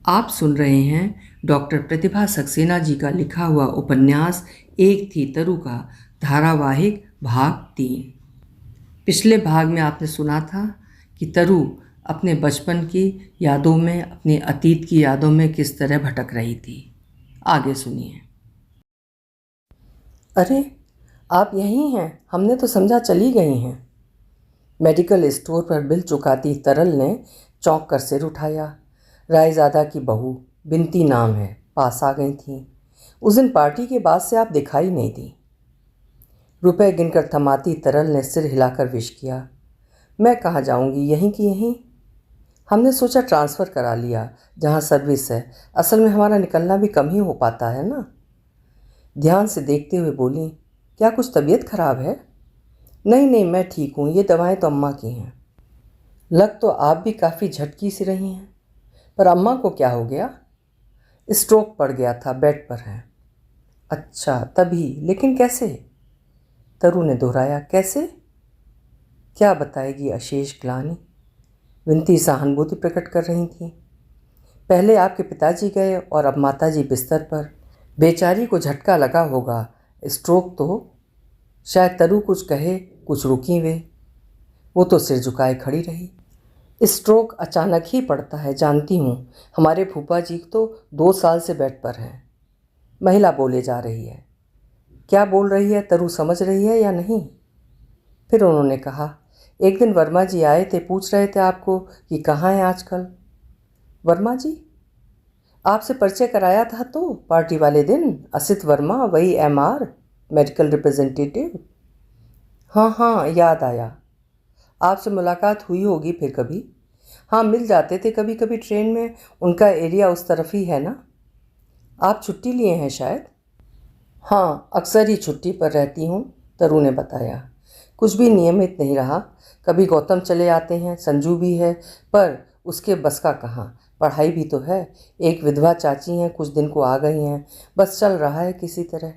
आप सुन रहे हैं डॉक्टर प्रतिभा सक्सेना जी का लिखा हुआ उपन्यास एक थी तरु का धारावाहिक भाग 3। पिछले भाग में आपने सुना था कि तरु अपने बचपन की यादों में, अपने अतीत की यादों में किस तरह भटक रही थी। आगे सुनिए। अरे, आप यहीं हैं। हमने तो समझा चली गई हैं। मेडिकल स्टोर पर बिल चुकाती तरल ने चौंक कर सिर उठाया। रायज़ादा की बहू बिनती नाम है, पास आ गई थी। उस दिन पार्टी के बाद से आप दिखाई नहीं दी। रुपए गिनकर थमाती तरल ने सिर हिलाकर विश किया। मैं कहाँ जाऊँगी, यहीं की यहीं। हमने सोचा ट्रांसफ़र करा लिया, जहाँ सर्विस है। असल में हमारा निकलना भी कम ही हो पाता है ना। ध्यान से देखते हुए बोली, क्या कुछ तबीयत खराब है? नहीं नहीं, मैं ठीक हूँ। ये दवाएं तो अम्मा की हैं। लग तो आप भी काफ़ी झटकी सी रही हैं। पर अम्मा को क्या हो गया? स्ट्रोक पड़ गया था, बेड पर हैं। अच्छा, तभी। लेकिन कैसे? तरु ने दोहराया, कैसे? क्या बताएगी अशेष ग्लानि? विनती सहानुभूति प्रकट कर रही थी। पहले आपके पिताजी गए और अब माताजी बिस्तर पर। बेचारी को झटका लगा होगा। स्ट्रोक तो। शायद तरु कुछ कहे, कुछ रुकी वे। वो तो सिर झुकाए खड़ी रही। स्ट्रोक अचानक ही पड़ता है, जानती हूँ। हमारे फूफा जी तो 2 साल से बेड पर हैं। महिला बोले जा रही है। क्या बोल रही है तरु समझ रही है या नहीं? फिर उन्होंने कहा, एक दिन वर्मा जी आए थे, पूछ रहे थे आपको कि कहाँ हैं आजकल। वर्मा जी? आपसे परिचय कराया था तो पार्टी वाले दिन। असित वर्मा, वही एमआर, मेडिकल रिप्रेजेंटेटिव। हाँ हाँ, याद आया। आपसे मुलाकात हुई होगी फिर कभी। हाँ, मिल जाते थे कभी कभी ट्रेन में। उनका एरिया उस तरफ ही है ना। आप छुट्टी लिए हैं शायद। हाँ, अक्सर ही छुट्टी पर रहती हूँ, तरु ने बताया। कुछ भी नियमित नहीं रहा। कभी गौतम चले आते हैं, संजू भी है, पर उसके बस का कहाँ। पढ़ाई भी तो है। एक विधवा चाची हैं, कुछ दिन को आ गई हैं। बस चल रहा है किसी तरह।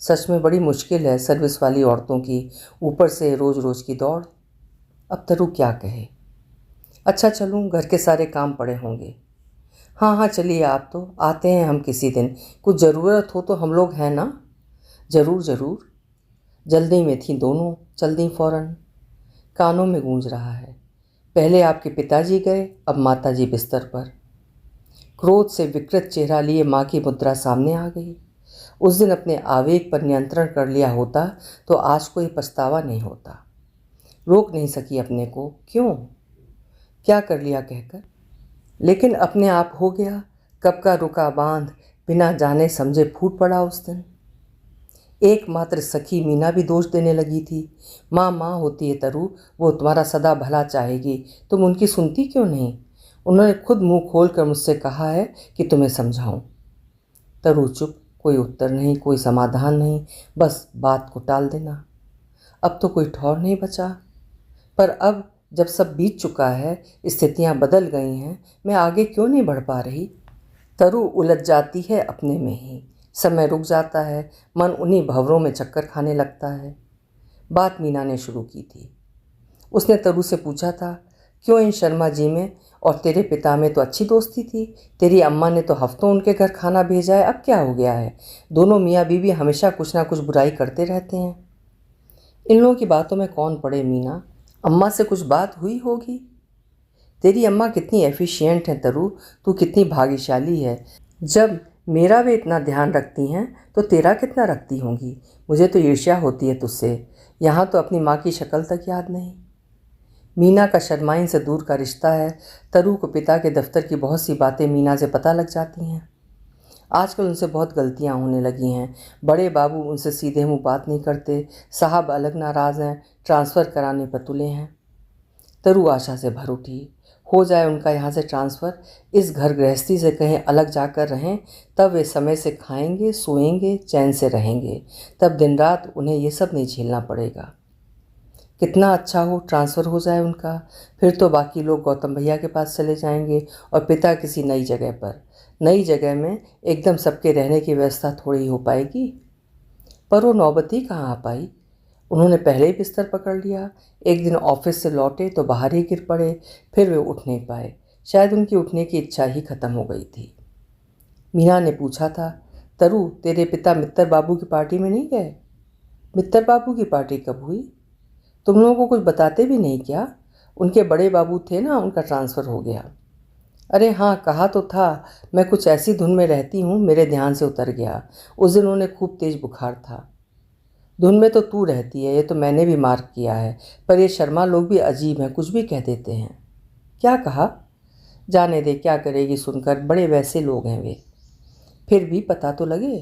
सच में बड़ी मुश्किल है सर्विस वाली औरतों की, ऊपर से रोज़ रोज़ की दौड़। अब तरु क्या कहे। अच्छा चलूँ, घर के सारे काम पड़े होंगे। हाँ हाँ, चलिए, आप तो आते हैं, हम किसी दिन। कुछ ज़रूरत हो तो हम लोग हैं ना। ज़रूर ज़रूर। जल्दी में थी दोनों, चल दी फ़ौरन। कानों में गूंज रहा है, पहले आपके पिताजी गए, अब माताजी बिस्तर पर। क्रोध से विकृत चेहरा लिए माँ की मुद्रा सामने आ गई। उस दिन अपने आवेग पर नियंत्रण कर लिया होता तो आज कोई पछतावा नहीं होता। रोक नहीं सकी अपने को। क्यों? क्या कर लिया कहकर। लेकिन अपने आप हो गया। कब का रुका बांध बिना जाने समझे फूट पड़ा उस दिन। एकमात्र सखी मीना भी दोष देने लगी थी। माँ माँ होती है तरु, वो तुम्हारा सदा भला चाहेगी, तुम उनकी सुनती क्यों नहीं? उन्होंने खुद मुंह खोल कर मुझसे कहा है कि तुम्हें समझाऊं। तरु चुप, कोई उत्तर नहीं, कोई समाधान नहीं, बस बात को टाल देना। अब तो कोई ठौर नहीं बचा। पर अब जब सब बीत चुका है, स्थितियां बदल गई हैं, मैं आगे क्यों नहीं बढ़ पा रही? तरु उलझ जाती है अपने में ही। समय रुक जाता है, मन उन्हीं भंवरों में चक्कर खाने लगता है। बात मीना ने शुरू की थी। उसने तरु से पूछा था, क्यों इन शर्मा जी में और तेरे पिता में तो अच्छी दोस्ती थी। तेरी अम्मा ने तो हफ्तों उनके घर खाना भेजा है, अब क्या हो गया है? दोनों मियाँ बीवी हमेशा कुछ ना कुछ बुराई करते रहते हैं। इन लोगों की बातों में कौन पड़े मीना। अम्मा से कुछ बात हुई होगी। तेरी अम्मा कितनी एफिशिएंट है तरु, तू कितनी भाग्यशाली है। जब मेरा वे इतना ध्यान रखती हैं तो तेरा कितना रखती होंगी। मुझे तो ईर्ष्या होती है तुझसे। यहाँ तो अपनी माँ की शक्ल तक याद नहीं। मीना का शर्माइन से दूर का रिश्ता है। तरु को पिता के दफ्तर की बहुत सी बातें मीना से पता लग जाती हैं। आजकल उनसे बहुत गलतियाँ होने लगी हैं। बड़े बाबू उनसे सीधे मुँह बात नहीं करते। साहब अलग नाराज़ हैं, ट्रांसफ़र कराने पर तुले हैं। तरु आशा से भर उठी। हो जाए उनका यहाँ से ट्रांसफ़र, इस घर गृहस्थी से कहीं अलग जाकर रहें, तब वे समय से खाएंगे, सोएंगे, चैन से रहेंगे। तब दिन रात उन्हें ये सब नहीं झेलना पड़ेगा। कितना अच्छा हो ट्रांसफ़र हो जाए उनका। फिर तो बाकी लोग गौतम भैया के पास चले जाएंगे और पिता किसी नई जगह पर। नई जगह में एकदम सबके रहने की व्यवस्था थोड़ी ही हो पाएगी। पर वो नौबत ही कहाँ आ पाई। उन्होंने पहले ही बिस्तर पकड़ लिया। एक दिन ऑफिस से लौटे तो बाहर ही गिर पड़े। फिर वे उठ नहीं पाए। शायद उनकी उठने की इच्छा ही खत्म हो गई थी। मीना ने पूछा था, तरु तेरे पिता मित्तर बाबू की पार्टी में नहीं गए? मित्तर बाबू की पार्टी कब हुई? तुम लोगों को कुछ बताते भी नहीं क्या? उनके बड़े बाबू थे ना, उनका ट्रांसफ़र हो गया। अरे हाँ, कहा तो था। मैं कुछ ऐसी धुन में रहती हूँ, मेरे ध्यान से उतर गया। उस दिन उन्हें खूब तेज बुखार था। धुन में तो तू रहती है, ये तो मैंने भी मार्क किया है, पर ये शर्मा लोग भी अजीब हैं, कुछ भी कह देते हैं। क्या कहा? जाने दे, क्या करेगी सुनकर, बड़े वैसे लोग हैं वे। फिर भी पता तो लगे।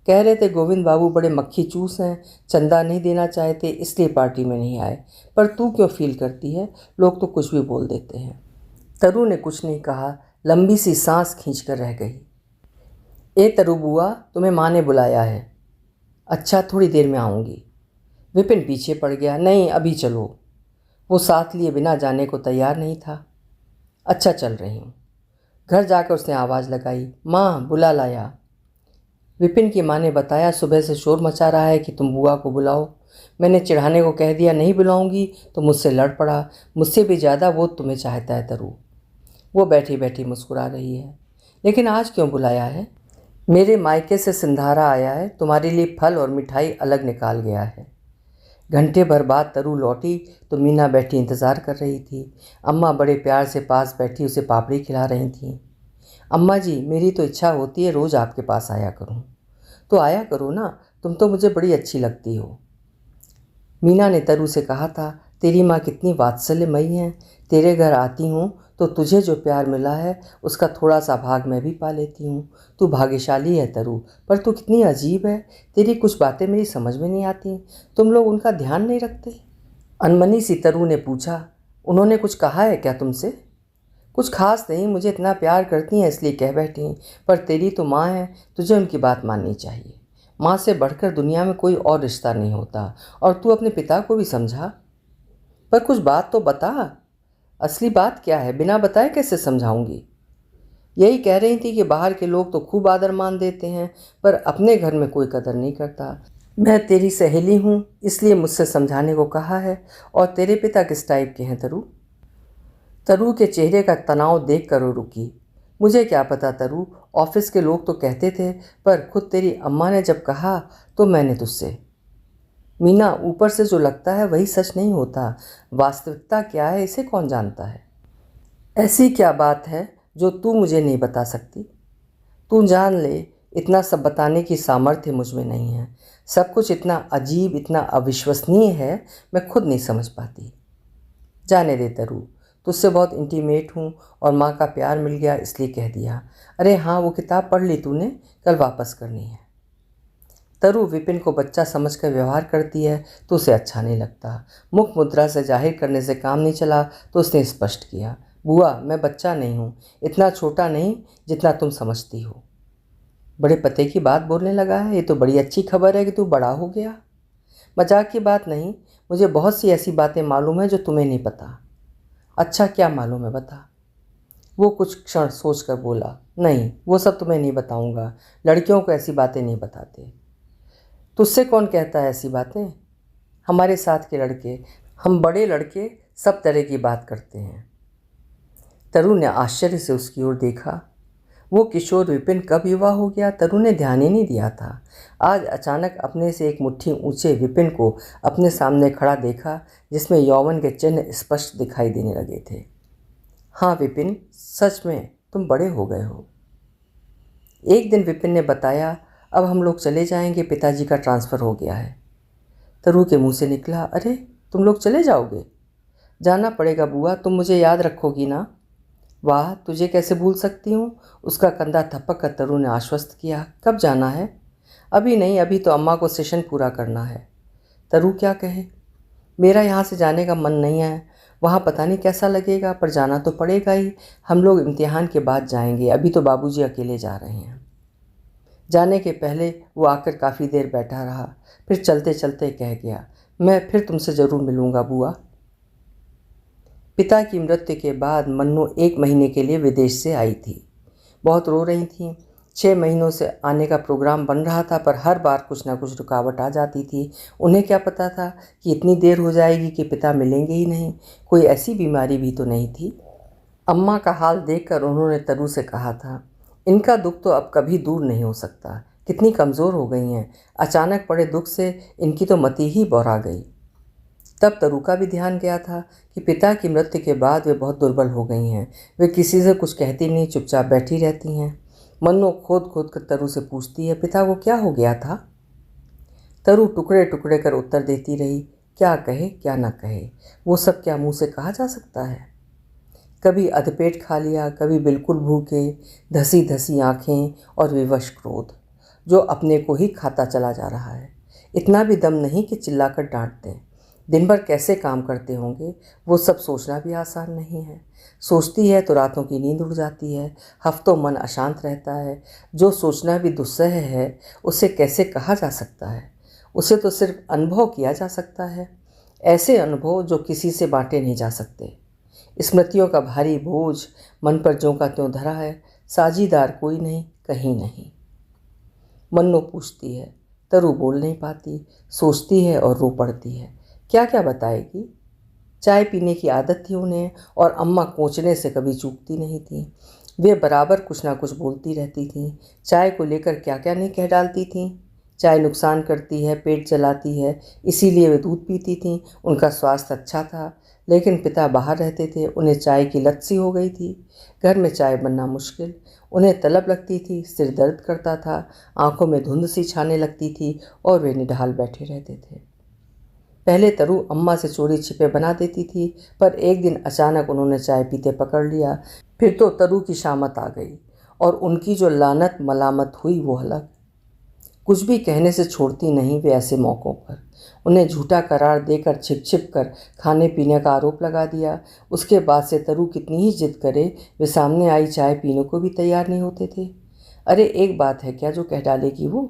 कह रहे थे गोविंद बाबू बड़े मक्खी चूस हैं, चंदा नहीं देना चाहते इसलिए पार्टी में नहीं आए। पर तू क्यों फील करती है? लोग तो कुछ भी बोल देते हैं। तरु ने कुछ नहीं कहा, लंबी सी सांस खींचकर रह गई। ए तरु बुआ, तुम्हें माँ ने बुलाया है। अच्छा, थोड़ी देर में आऊँगी। विपिन पीछे पड़ गया। नहीं, अभी चलो। वो साथ लिए बिना जाने को तैयार नहीं था। अच्छा, चल रही हूँ। घर जाकर उसने आवाज़ लगाई, माँ बुला लाया। विपिन की माँ ने बताया, सुबह से शोर मचा रहा है कि तुम बुआ को बुलाओ। मैंने चिढ़ाने को कह दिया, नहीं बुलाऊंगी तो मुझसे लड़ पड़ा। मुझसे भी ज़्यादा वो तुम्हें चाहता है तरु। वो बैठी बैठी मुस्कुरा रही है। लेकिन आज क्यों बुलाया है? मेरे मायके से सिंधारा आया है, तुम्हारे लिए फल और मिठाई अलग निकाल गया है। घंटे भर बाद तरु लौटी तो मीना बैठी इंतज़ार कर रही थी। अम्मा बड़े प्यार से पास बैठी उसे पापड़ी खिला रही थीं। अम्मा जी, मेरी तो इच्छा होती है रोज़ आपके पास आया करूं। तो आया करो ना, तुम तो मुझे बड़ी अच्छी लगती हो। मीना ने तरु से कहा था, तेरी माँ कितनी वात्सल्यमयी है। तेरे घर आती हूँ तो तुझे जो प्यार मिला है उसका थोड़ा सा भाग मैं भी पा लेती हूँ। तू भाग्यशाली है तरु, पर तू कितनी अजीब है। तेरी कुछ बातें मेरी समझ में नहीं आती। तुम लोग उनका ध्यान नहीं रखते? अनमनी सी तरु ने पूछा, उन्होंने कुछ कहा है क्या तुमसे? कुछ खास नहीं, मुझे इतना प्यार करती हैं इसलिए कह बैठी, पर तेरी तो माँ है, तुझे उनकी बात माननी चाहिए। माँ से बढ़कर दुनिया में कोई और रिश्ता नहीं होता। और तू अपने पिता को भी समझा। पर कुछ बात तो बता। असली बात क्या है? बिना बताए कैसे समझाऊंगी? यही कह रही थी कि बाहर के लोग तो खूब आदर मान देते हैं, पर अपने घर में कोई कदर नहीं करता। मैं तेरी सहेली हूँ इसलिए मुझसे समझाने को कहा है। और तेरे पिता किस टाइप के हैं तरु? तरु के चेहरे का तनाव देख कर वो रुकी। मुझे क्या पता तरु, ऑफिस के लोग तो कहते थे, पर खुद तेरी अम्मा ने जब कहा तो मैंने तुझसे। मीना, ऊपर से जो लगता है वही सच नहीं होता। वास्तविकता क्या है इसे कौन जानता है? ऐसी क्या बात है जो तू मुझे नहीं बता सकती? तू जान ले, इतना सब बताने की सामर्थ्य मुझ में नहीं है। सब कुछ इतना अजीब, इतना अविश्वसनीय है, मैं खुद नहीं समझ पाती। जाने दे तरु, तुझसे बहुत इंटीमेट हूँ और माँ का प्यार मिल गया इसलिए कह दिया। अरे हाँ, वो किताब पढ़ ली तूने? कल वापस करनी है। तरु विपिन को बच्चा समझकर व्यवहार करती है तो उसे अच्छा नहीं लगता। मुख मुद्रा से जाहिर करने से काम नहीं चला तो उसने स्पष्ट किया, बुआ मैं बच्चा नहीं हूँ, इतना छोटा नहीं जितना तुम समझती हो। बड़े पते की बात बोलने लगा है, ये तो बड़ी अच्छी खबर है कि तू बड़ा हो गया। मजाक की बात नहीं, मुझे बहुत सी ऐसी बातें मालूम है जो तुम्हें नहीं पता। अच्छा, क्या मालूम है बता। वो कुछ क्षण सोच कर बोला, नहीं वो सब तुम्हें नहीं बताऊंगा, लड़कियों को ऐसी बातें नहीं बताते। तुझसे कौन कहता है ऐसी बातें? हमारे साथ के लड़के, हम बड़े लड़के सब तरह की बात करते हैं। तरु ने आश्चर्य से उसकी ओर देखा। वो किशोर विपिन कब युवा हो गया, तरु ने ध्यान ही नहीं दिया था। आज अचानक अपने से एक मुट्ठी ऊंचे विपिन को अपने सामने खड़ा देखा, जिसमें यौवन के चिन्ह स्पष्ट दिखाई देने लगे थे। हाँ विपिन, सच में तुम बड़े हो गए हो। एक दिन विपिन ने बताया, अब हम लोग चले जाएंगे, पिताजी का ट्रांसफ़र हो गया है। तरु के मुंह से निकला, अरे तुम लोग चले जाओगे? जाना पड़ेगा बुआ, तुम मुझे याद रखोगी ना? वाह, तुझे कैसे भूल सकती हूँ। उसका कंधा थपक कर तरु ने आश्वस्त किया। कब जाना है? अभी नहीं, अभी तो अम्मा को सेशन पूरा करना है। तरु क्या कहे, मेरा यहाँ से जाने का मन नहीं है। वहाँ पता नहीं कैसा लगेगा, पर जाना तो पड़ेगा ही। हम लोग इम्तिहान के बाद जाएंगे, अभी तो बाबूजी अकेले जा रहे हैं। जाने के पहले वो आकर काफ़ी देर बैठा रहा, फिर चलते चलते कह गया, मैं फिर तुमसे ज़रूर मिलूँगा बुआ। पिता की मृत्यु के बाद मन्नू 1 महीने के लिए विदेश से आई थी। बहुत रो रही थी। 6 महीनों से आने का प्रोग्राम बन रहा था, पर हर बार कुछ ना कुछ रुकावट आ जाती थी। उन्हें क्या पता था कि इतनी देर हो जाएगी कि पिता मिलेंगे ही नहीं। कोई ऐसी बीमारी भी तो नहीं थी। अम्मा का हाल देखकर उन्होंने तरु से कहा था, इनका दुख तो अब कभी दूर नहीं हो सकता। कितनी कमज़ोर हो गई हैं, अचानक पड़े दुख से इनकी तो मति ही बौरा गई। तब तरु का भी ध्यान गया था कि पिता की मृत्यु के बाद वे बहुत दुर्बल हो गई हैं। वे किसी से कुछ कहती नहीं, चुपचाप बैठी रहती हैं। मन्नो खोद खोद कर तरु से पूछती है, पिता को क्या हो गया था? तरु टुकड़े टुकड़े कर उत्तर देती रही। क्या कहे क्या न कहे, वो सब क्या मुँह से कहा जा सकता है। कभी अधपेट खा लिया, कभी बिल्कुल भूखे, धसी धसी आँखें और विवश क्रोध, जो अपने को ही खाता चला जा रहा है। इतना भी दम नहीं कि चिल्लाकर डांट दें। दिन भर कैसे काम करते होंगे, वो सब सोचना भी आसान नहीं है। सोचती है तो रातों की नींद उड़ जाती है, हफ्तों मन अशांत रहता है। जो सोचना भी दुस्सह है, उसे कैसे कहा जा सकता है? उसे तो सिर्फ अनुभव किया जा सकता है, ऐसे अनुभव जो किसी से बांटे नहीं जा सकते। स्मृतियों का भारी बोझ मन पर ज्यों का त्यों धरा है, साझीदार कोई नहीं, कहीं नहीं। मन्नो पूछती है, तरु बोल नहीं पाती, सोचती है और रो पड़ती है। क्या क्या बताएगी? चाय पीने की आदत थी उन्हें, और अम्मा कोंचने से कभी चूकती नहीं थी। वे बराबर कुछ ना कुछ बोलती रहती थीं। चाय को लेकर क्या क्या नहीं कह डालती थीं। चाय नुकसान करती है, पेट जलाती है, इसीलिए वे दूध पीती थीं। उनका स्वास्थ्य अच्छा था, लेकिन पिता बाहर रहते थे, उन्हें चाय की लत सी हो गई थी। घर में चाय बनना मुश्किल, उन्हें तलब लगती थी, सिर दर्द करता था, आंखों में धुंध सी छाने लगती थी और वे निढाल बैठे रहते थे। पहले तरु अम्मा से चोरी छिपे बना देती थी, पर एक दिन अचानक उन्होंने चाय पीते पकड़ लिया। फिर तो तरु की शामत आ गई, और उनकी जो लानत मलामत हुई वो अलग। कुछ भी कहने से छोड़ती नहीं वे ऐसे मौक़ों पर। उन्हें झूठा करार देकर छिप छिप कर खाने पीने का आरोप लगा दिया। उसके बाद से तरु कितनी ही जिद करे, वे सामने आई चाय पीने को भी तैयार नहीं होते थे। अरे एक बात है क्या जो कह डालेगी वो?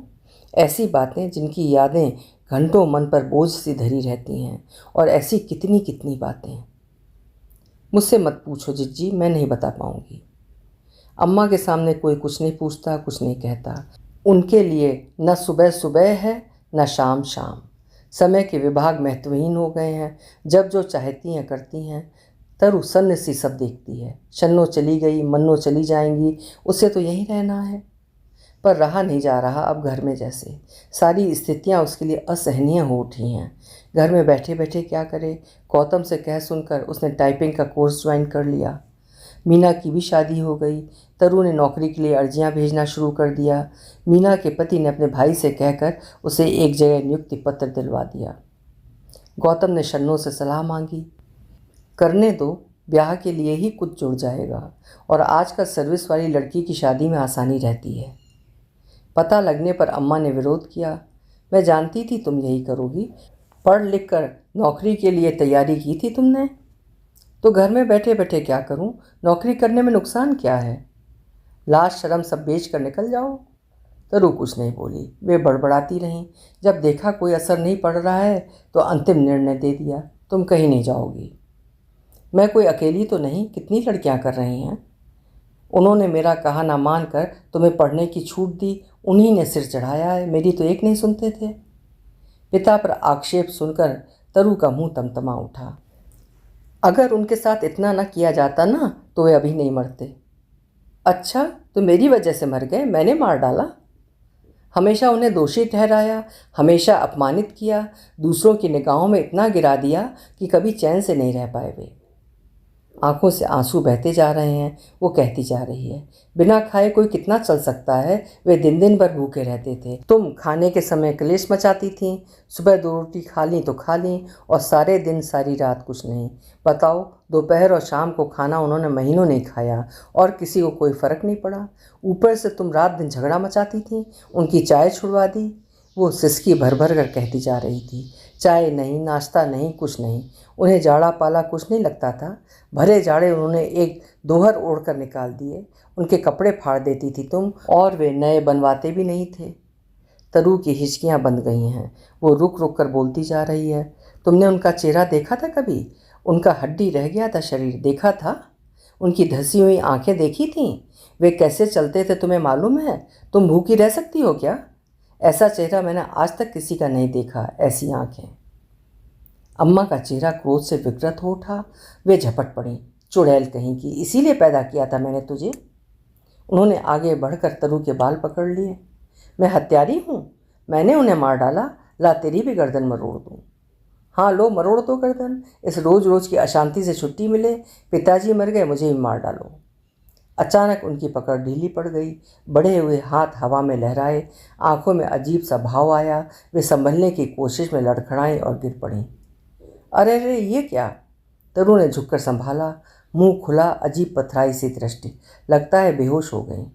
ऐसी बातें जिनकी यादें घंटों मन पर बोझ सी धरी रहती हैं, और ऐसी कितनी कितनी बातें। मुझसे मत पूछो जिज्जी, मैं नहीं बता पाऊँगी। अम्मा के सामने कोई कुछ नहीं पूछता, कुछ नहीं कहता। उनके लिए न सुबह सुबह है, न शाम शाम। समय के विभाग महत्वहीन हो गए हैं। जब जो चाहती हैं करती हैं। तरु सन्न सी सब देखती है। शन्नो चली गई, मन्नो चली जाएंगी, उसे तो यहीं रहना है। पर रहा नहीं जा रहा अब घर में जैसे। सारी स्थितियां उसके लिए असहनीय हो उठी हैं। घर में बैठे बैठे क्या करे? गौतम से कह सुनकर उसने टाइपिंग का कोर्स ज्वाइन कर लिया। मीना की भी शादी हो गई। तरु ने नौकरी के लिए अर्जियां भेजना शुरू कर दिया। मीना के पति ने अपने भाई से कहकर उसे एक जगह नियुक्ति पत्र दिलवा दिया। गौतम ने शन्नो से सलाह मांगी। करने दो, ब्याह के लिए ही कुछ जुड़ जाएगा, और आजकल सर्विस वाली लड़की की शादी में आसानी रहती है। पता लगने पर अम्मा ने विरोध किया। मैं जानती थी तुम यही करोगी। पढ़ लिख कर नौकरी के लिए तैयारी की थी तुमने, तो घर में बैठे बैठे क्या करूं? नौकरी करने में नुकसान क्या है? लाज शर्म सब बेच कर निकल जाओ। तरु कुछ नहीं बोली, वे बड़बड़ाती रहीं। जब देखा कोई असर नहीं पड़ रहा है तो अंतिम निर्णय दे दिया, तुम कहीं नहीं जाओगी। मैं कोई अकेली तो नहीं, कितनी लड़कियां कर रही हैं। उन्होंने मेरा कहा ना मानकर तुम्हें पढ़ने की छूट दी, उन्हीं ने सिर चढ़ाया है, मेरी तो एक नहीं सुनते थे। पिता पर आक्षेप सुनकर तरु का मुंह तमतमा उठा। अगर उनके साथ इतना न किया जाता ना तो वे अभी नहीं मरते। अच्छा, तो मेरी वजह से मर गए? मैंने मार डाला? हमेशा उन्हें दोषी ठहराया, हमेशा अपमानित किया, दूसरों की निगाहों में इतना गिरा दिया कि कभी चैन से नहीं रह पाए वे। आंखों से आंसू बहते जा रहे हैं। वो कहती जा रही है, बिना खाए कोई कितना चल सकता है? वे दिन दिन भर भूखे रहते थे। तुम खाने के समय क्लेश मचाती थीं। सुबह 2 रोटी खा ली तो खा ली, और सारे दिन सारी रात कुछ नहीं। बताओ, दोपहर और शाम को खाना उन्होंने महीनों नहीं खाया, और किसी को कोई फ़र्क नहीं पड़ा। ऊपर से तुम रात दिन झगड़ा मचाती थीं, उनकी चाय छुड़वा दी। वो सिसकी भर भर कर कहती जा रही थी। चाय नहीं, नाश्ता नहीं, कुछ नहीं। उन्हें जाड़ा पाला कुछ नहीं लगता था। भरे जाड़े उन्होंने एक दोहर ओढ़ कर निकाल दिए। उनके कपड़े फाड़ देती थी तुम, और वे नए बनवाते भी नहीं थे। तरु की हिचकियाँ बंद गई हैं। वो रुक रुक कर बोलती जा रही है। तुमने उनका चेहरा देखा था कभी? उनका हड्डी रह गया था शरीर देखा था? उनकी धसी हुई आंखें देखी थीं? वे कैसे चलते थे तुम्हें मालूम है? तुम भूखी रह सकती हो क्या? ऐसा चेहरा मैंने आज तक किसी का नहीं देखा, ऐसी आंखें। अम्मा का चेहरा क्रोध से विकृत हो उठा। वे झपट पड़ी। चुड़ैल कहीं की, इसीलिए पैदा किया था मैंने तुझे। उन्होंने आगे बढ़कर तरु के बाल पकड़ लिए। मैं हत्यारी हूँ? मैंने उन्हें मार डाला। ला तेरी भी गर्दन मरोड़ दूँ। हाँ लो मरोड़ दो गर्दन। इस रोज़ रोज़ की अशांति से छुट्टी मिले। पिताजी मर गए, मुझे ही मार डालो। अचानक उनकी पकड़ ढीली पड़ गई। बढ़े हुए हाथ हवा में लहराए, आंखों में अजीब सा भाव आया। वे संभलने की कोशिश में लड़खड़ाई और गिर पड़ी। अरे अरे ये क्या? तरु ने झुककर संभाला, मुंह खुला, अजीब पथराई सी दृष्टि। लगता है बेहोश हो गई।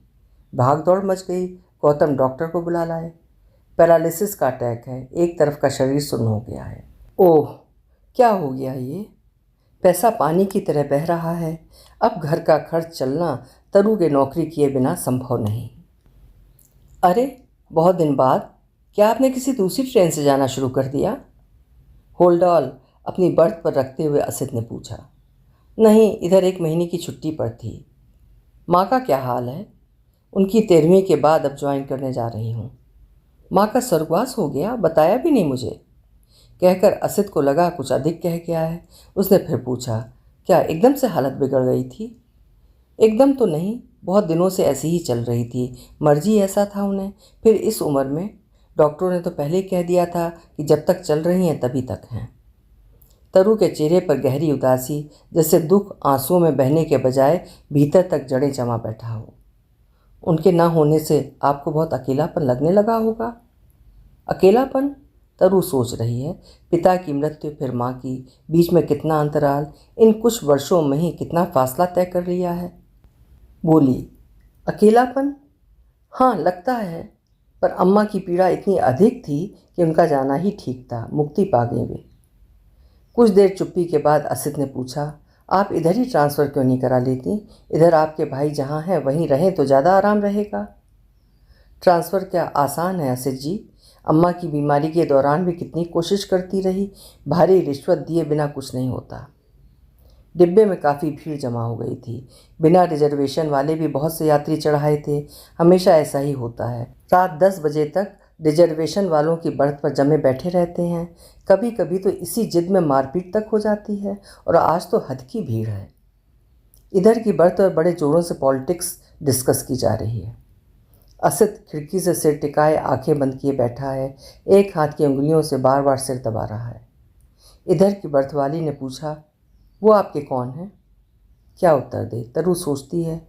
भाग दौड़ मच गई। गौतम डॉक्टर को बुला लाए। पैरालिसिस का अटैक है, एक तरफ का शरीर सुन्न हो गया है। ओह क्या हो गया ये? पैसा पानी की तरह बह रहा है। अब घर का खर्च चलना तरु के नौकरी किए बिना संभव नहीं। अरे बहुत दिन बाद क्या आपने किसी दूसरी ट्रेन से जाना शुरू कर दिया? होल्डॉल अपनी बर्थ पर रखते हुए असित ने पूछा। नहीं, इधर 1 महीने की छुट्टी पर थी। माँ का क्या हाल है? उनकी 13वीं के बाद अब ज्वाइन करने जा रही हूँ। माँ का स्वर्गवास हो गया? बताया भी नहीं मुझे। कहकर असित को लगा कुछ अधिक कह गया है। उसने फिर पूछा, क्या एकदम से हालत बिगड़ गई थी? एकदम तो नहीं, बहुत दिनों से ऐसी ही चल रही थी। मर्जी ऐसा था उन्हें। फिर इस उम्र में डॉक्टरों ने तो पहले ही कह दिया था कि जब तक चल रही हैं तभी तक हैं। तरु के चेहरे पर गहरी उदासी, जैसे दुख आंसुओं में बहने के बजाय भीतर तक जड़ें जमा बैठा हो। उनके ना होने से आपको बहुत अकेलापन लगने लगा होगा। अकेलापन? तरु सोच रही है। पिता की मृत्यु, फिर माँ की, बीच में कितना अंतराल, इन कुछ वर्षों में ही कितना फासला तय कर लिया है। बोली, अकेलापन? हाँ लगता है, पर अम्मा की पीड़ा इतनी अधिक थी कि उनका जाना ही ठीक था। मुक्ति पा गई वे। कुछ देर चुप्पी के बाद असित ने पूछा, आप इधर ही ट्रांसफ़र क्यों नहीं करा लेती? इधर आपके भाई जहाँ हैं वहीं रहें तो ज़्यादा आराम रहेगा। ट्रांसफ़र क्या आसान है असित जी? अम्मा की बीमारी के दौरान भी कितनी कोशिश करती रही। भारी रिश्वत दिए बिना कुछ नहीं होता। डिब्बे में काफ़ी भीड़ जमा हो गई थी। बिना रिजर्वेशन वाले भी बहुत से यात्री चढ़ाए थे। हमेशा ऐसा ही होता है। रात 10 बजे तक रिजर्वेशन वालों की बर्थ पर जमे बैठे रहते हैं। कभी कभी तो इसी जिद में मारपीट तक हो जाती है, और आज तो हद की भीड़ है। इधर की बर्थ पर बड़े जोरों से पॉलिटिक्स डिस्कस की जा रही है। असित खिड़की से सिर टिकाए आंखें बंद किए बैठा है। एक हाथ की उंगलियों से बार बार सिर दबा रहा है। इधर की बर्थ वाली ने पूछा, वो आपके कौन हैं? क्या उत्तर दे? तरु सोचती है,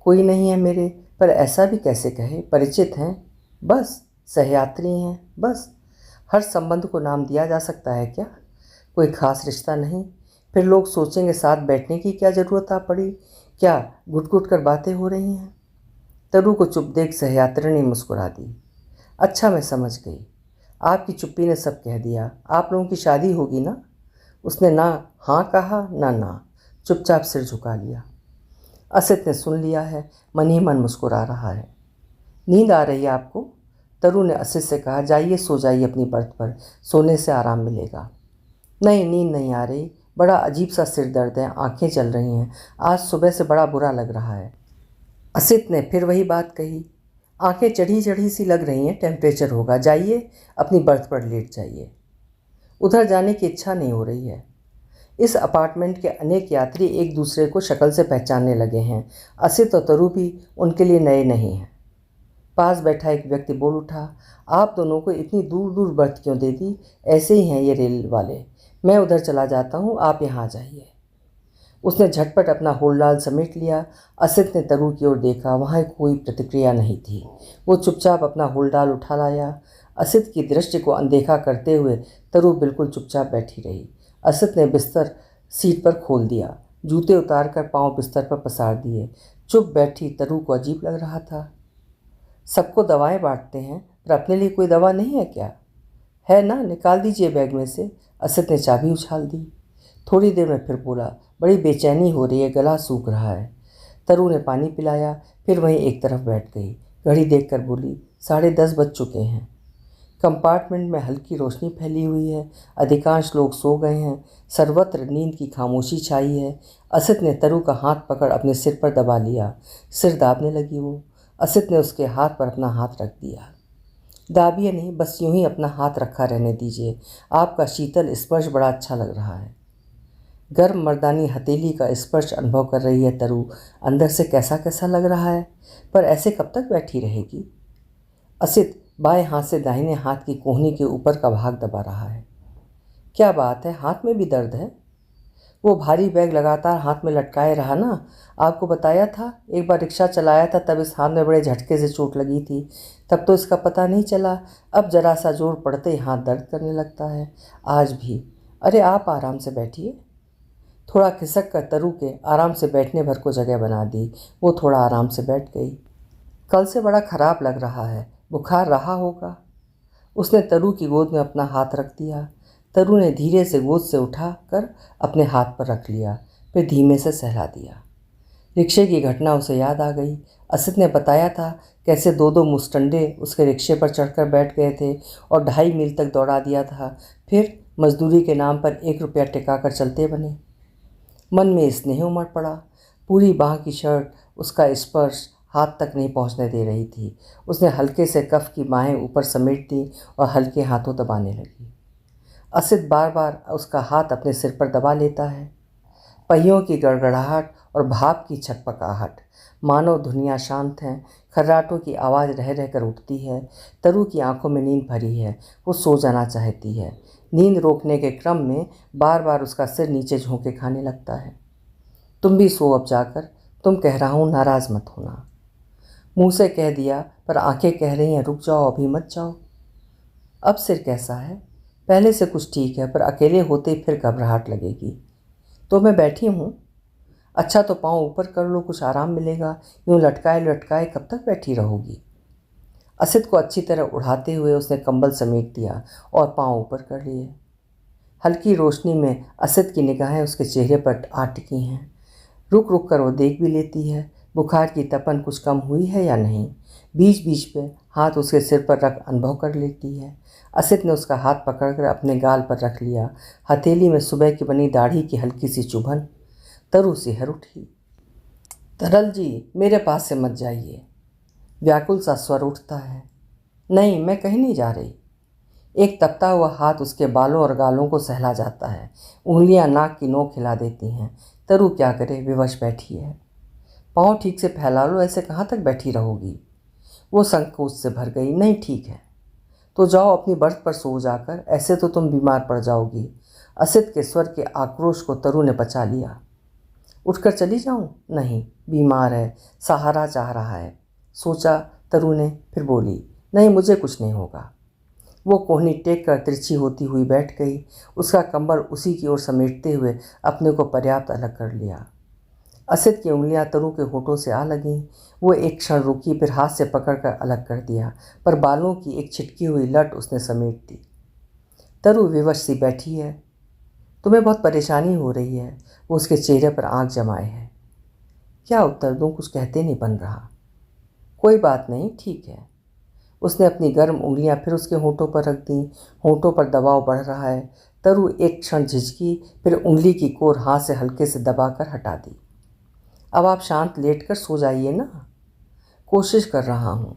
कोई नहीं है मेरे, पर ऐसा भी कैसे कहे? परिचित हैं बस, सहयात्री हैं बस। हर संबंध को नाम दिया जा सकता है क्या? कोई खास रिश्ता नहीं। फिर लोग सोचेंगे साथ बैठने की क्या ज़रूरत आ पड़ी? क्या घुट घुट कर बातें हो रही हैं? तरु को चुप देख सहयात्री ने मुस्कुरा दी। अच्छा मैं समझ गई, आपकी चुप्पी ने सब कह दिया। आप लोगों की शादी होगी ना? उसने ना हाँ कहा ना, चुपचाप सिर झुका लिया। असित ने सुन लिया है, मन ही मन मुस्कुरा रहा है। नींद आ रही है आपको? तरु ने असित से कहा, जाइए सो जाइए अपनी बर्थ पर, सोने से आराम मिलेगा। नहीं, नींद नहीं आ रही, बड़ा अजीब सा सिर दर्द है, आंखें चल रही हैं, आज सुबह से बड़ा बुरा लग रहा है। असित ने फिर वही बात कही, आंखें चढ़ी चढ़ी सी लग रही हैं, टेम्परेचर होगा, जाइए अपनी बर्थ पर लेट जाइए। उधर जाने की इच्छा नहीं हो रही है। इस अपार्टमेंट के अनेक यात्री एक दूसरे को शक्ल से पहचानने लगे हैं। असित और तरु भी उनके लिए नए नहीं हैं। पास बैठा एक व्यक्ति बोल उठा, आप दोनों को इतनी दूर दूर बर्थ क्यों दे दी? ऐसे ही हैं ये रेल वाले। मैं उधर चला जाता हूँ, आप यहाँ आ जाइए। उसने झटपट अपना होल्डाल समेट लिया। असित ने तरु की ओर देखा, वहाँ कोई प्रतिक्रिया नहीं थी। वो चुपचाप अपना होल्डाल उठा लाया। असित की दृष्टि को अनदेखा करते हुए तरु बिल्कुल चुपचाप बैठी रही। असित ने बिस्तर सीट पर खोल दिया, जूते उतार कर पाँव बिस्तर पर पसार दिए। चुप बैठी तरु को अजीब लग रहा था। सबको दवाएं बांटते हैं, पर अपने लिए कोई दवा नहीं है क्या? है ना, निकाल दीजिए बैग में से। असित ने चाबी उछाल दी। थोड़ी देर में फिर बोला, बड़ी बेचैनी हो रही है, गला सूख रहा है। तरु ने पानी पिलाया, फिर वहीं एक तरफ बैठ गई। घड़ी देखकर बोली, 10:30 बज चुके हैं। कंपार्टमेंट में हल्की रोशनी फैली हुई है। अधिकांश लोग सो गए हैं। सर्वत्र नींद की खामोशी छाई है। असित ने तरु का हाथ पकड़ अपने सिर पर दबा लिया। सिर दाबने लगी वो। असित ने उसके हाथ पर अपना हाथ रख दिया। दाबिए नहीं, बस यूं ही अपना हाथ रखा रहने दीजिए। आपका शीतल स्पर्श बड़ा अच्छा लग रहा है। गर्म मर्दानी हथेली का स्पर्श अनुभव कर रही है तरु। अंदर से कैसा कैसा लग रहा है, पर ऐसे कब तक बैठी रहेगी। असित बाएं हाथ से दाहिने हाथ की कोहनी के ऊपर का भाग दबा रहा है। क्या बात है, हाथ में भी दर्द है? वो भारी बैग लगातार हाथ में लटकाए रहा ना। आपको बताया था, एक बार रिक्शा चलाया था तब इस हाथ में बड़े झटके से चोट लगी थी। तब तो इसका पता नहीं चला, अब जरा सा जोर पड़ते ही हाथ दर्द करने लगता है। आज भी। अरे आप आराम से बैठिए। थोड़ा खिसक कर तरु के आराम से बैठने भर को जगह बना दी। वो थोड़ा आराम से बैठ गई। कल से बड़ा खराब लग रहा है, बुखार रहा होगा। उसने तरु की गोद में अपना हाथ रख दिया। तरु ने धीरे से गोद से उठा कर अपने हाथ पर रख लिया, फिर धीमे से सहला दिया। रिक्शे की घटना उसे याद आ गई। असित ने बताया था कैसे दो दो मुस्टंडे उसके रिक्शे पर चढ़कर बैठ गए थे और 2.5 मील तक दौड़ा दिया था। फिर मजदूरी के नाम पर 1 रुपया टिकाकर चलते बने। मन में स्नेह उमड़ पड़ा। पूरी बाँह की शर्ट उसका स्पर्श हाथ तक नहीं पहुंचने दे रही थी। उसने हल्के से कफ की बाहें ऊपर समेट दी और हल्के हाथों दबाने लगी। असित बार बार उसका हाथ अपने सिर पर दबा लेता है। पहियों की गड़गड़ाहट और भाप की छकपकाहट, मानो दुनिया शांत है। खर्राटों की आवाज़ रह रहकर उठती है। तरु की आंखों में नींद भरी है। वो सो जाना चाहती है। नींद रोकने के क्रम में बार बार उसका सिर नीचे झोंके खाने लगता है। तुम भी सो अब जाकर, तुम कह रहा हूँ नाराज़ मत होना। मुंह से कह दिया, पर आंखें कह रही हैं रुक जाओ, अभी मत जाओ। अब सिर कैसा है? पहले से कुछ ठीक है, पर अकेले होते ही फिर घबराहट लगेगी। तो मैं बैठी हूँ। अच्छा तो पाँव ऊपर कर लो, कुछ आराम मिलेगा। यूँ लटकाए लटकाए कब तक बैठी रहोगी? असित को अच्छी तरह उड़ाते हुए उसने कंबल समेट दिया और पाँव ऊपर कर लिए। हल्की रोशनी में असित की निगाहें उसके चेहरे पर आ टिकी हैं। रुक रुक कर वो देख भी लेती है बुखार की तपन कुछ कम हुई है या नहीं। बीच बीच पे हाथ उसके सिर पर रख अनुभव कर लेती है। असित ने उसका हाथ पकड़कर अपने गाल पर रख लिया। हथेली में सुबह की बनी दाढ़ी की हल्की सी चुभन। तरु सिहर उठी। तरल जी, मेरे पास से मत जाइए। व्याकुल सा स्वर उठता है। नहीं, मैं कहीं नहीं जा रही। एक तपता हुआ हाथ उसके बालों और गालों को सहला जाता है। उंगलियां नाक की नोक हिला देती हैं। तरु क्या करे, विवश बैठी है। पाँव ठीक से फैला लो, ऐसे कहाँ तक बैठी रहोगी? वो संकोच से भर गई। नहीं ठीक है, तो जाओ अपनी बर्थ पर सो जाकर, ऐसे तो तुम बीमार पड़ जाओगी। असित के स्वर के आक्रोश को तरु ने बचा लिया। उठकर चली जाऊं? नहीं, बीमार है, सहारा चाह रहा है, सोचा तरु ने, फिर बोली नहीं, मुझे कुछ नहीं होगा। वो कोहनी टेक कर तिरछी होती हुई बैठ गई। उसका कंबल उसी की ओर समेटते हुए अपने को पर्याप्त अलग कर लिया। असित की उंगलियां तरु के होठों से आ लगीं। वो एक क्षण रुकी, फिर हाथ से पकड़कर अलग कर दिया, पर बालों की एक छिटकी हुई लट उसने समेट दी। तरु विवश सी बैठी है। तुम्हें बहुत परेशानी हो रही है। वो उसके चेहरे पर आंख जमाए है। क्या उत्तर दूं, कुछ कहते नहीं बन रहा। कोई बात नहीं, ठीक है। उसने अपनी गर्म उंगलियां फिर उसके होठों पर रख दी। होठों पर दबाव बढ़ रहा है। तरु एक क्षण झिझकी, फिर उंगली की कोर हाथ से हल्के से दबाकर हटा दी। अब आप शांत लेटकर सो जाइए ना। कोशिश कर रहा हूँ।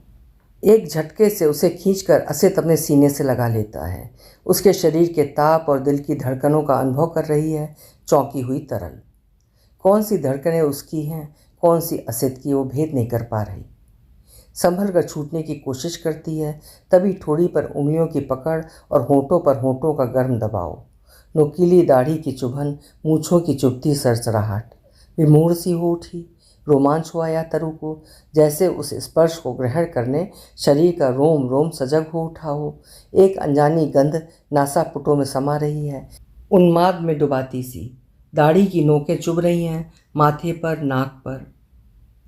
एक झटके से उसे खींचकर असित अपने सीने से लगा लेता है। उसके शरीर के ताप और दिल की धड़कनों का अनुभव कर रही है चौंकी हुई तरल। कौन सी धड़कनें उसकी हैं, कौन सी असित की, वो भेद नहीं कर पा रही। संभल कर छूटने की कोशिश करती है, तभी ठोड़ी पर उंगलियों की पकड़ और होठों पर होठों का गर्म दबाव, नुकीली दाढ़ी की चुभन, मूँछों की चुभती सरसराहट। विमूढ़ सी हो उठी। रोमांच हुआ या तरु को, जैसे उस स्पर्श को ग्रहण करने शरीर का रोम रोम सजग हो उठा हो। एक अनजानी गंध नासापुटों में समा रही है, उन्माद में डुबाती सी। दाढ़ी की नोकें चुभ रही हैं माथे पर, नाक पर।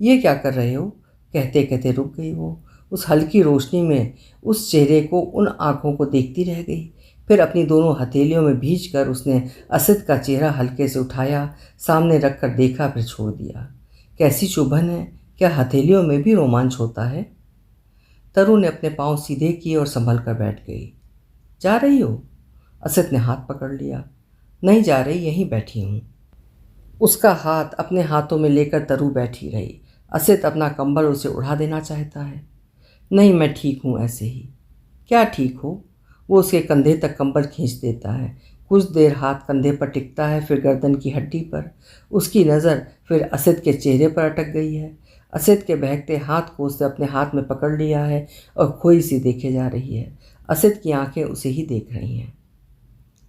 ये क्या कर रहे हो? कहते कहते रुक गई वो। उस हल्की रोशनी में उस चेहरे को, उन आँखों को देखती रह गई। फिर अपनी दोनों हथेलियों में भींचकर उसने असित का चेहरा हल्के से उठाया, सामने रखकर देखा, फिर छोड़ दिया। कैसी चुभन है! क्या हथेलियों में भी रोमांच होता है? तरु ने अपने पांव सीधे किए और संभल कर बैठ गई। जा रही हो? असित ने हाथ पकड़ लिया। नहीं जा रही, यहीं बैठी हूँ। उसका हाथ अपने हाथों में लेकर तरु बैठी रही। असित अपना कंबल उसे उड़ा देना चाहता है। नहीं, मैं ठीक हूँ ऐसे ही। क्या ठीक हो? वो उसके कंधे तक कंबल खींच देता है, कुछ देर हाथ कंधे पर टिकता है, फिर गर्दन की हड्डी पर। उसकी नज़र फिर असित के चेहरे पर अटक गई है। असित के बहकते हाथ को उसने अपने हाथ में पकड़ लिया है और खोई सी देखे जा रही है। असित की आंखें उसे ही देख रही हैं।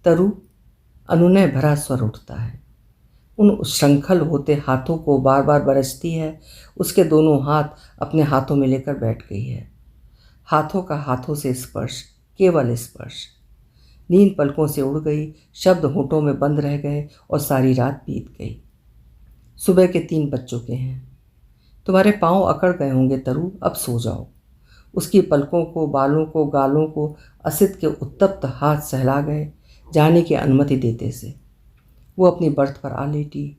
तरु, अनुनय भरा स्वर उठता है। उन उच्छृंखल होते हाथों को बार बार बरसती है। उसके दोनों हाथ अपने हाथों में लेकर बैठ गई है। हाथों का हाथों से स्पर्श, केवल स्पर्श। नींद पलकों से उड़ गई, शब्द होठों में बंद रह गए और सारी रात बीत गई। सुबह के 3 बज चुके हैं। तुम्हारे पाँव अकड़ गए होंगे तरु, अब सो जाओ। उसकी पलकों को, बालों को, गालों को असित के उत्तप्त हाथ सहला गए, जाने की अनुमति देते से। वो अपनी बर्थ पर आ लेटी।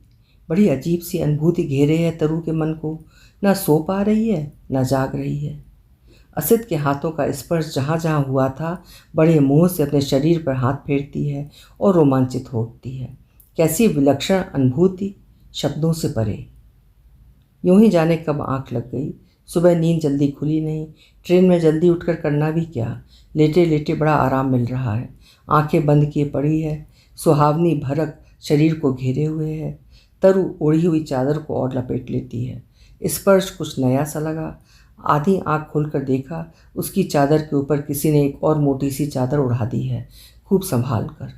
बड़ी अजीब सी अनुभूति घेरे है तरु के मन को। ना सो पा रही है, ना जाग रही है। असित के हाथों का स्पर्श जहाँ जहाँ हुआ था, बड़े मोह से अपने शरीर पर हाथ फेरती है और रोमांचित हो उठती है। कैसी विलक्षण अनुभूति, शब्दों से परे। यूं ही जाने कब आंख लग गई। सुबह नींद जल्दी खुली नहीं। ट्रेन में जल्दी उठकर करना भी क्या, लेटे लेटे बड़ा आराम मिल रहा है। आंखें बंद किए पड़ी है, सुहावनी भरक शरीर को घेरे हुए है। तरु ओढ़ी हुई चादर को और लपेट लेती है। स्पर्श कुछ नया सा लगा। आधी आंख खोलकर देखा, उसकी चादर के ऊपर किसी ने एक और मोटी सी चादर उड़ा दी है, खूब संभाल कर।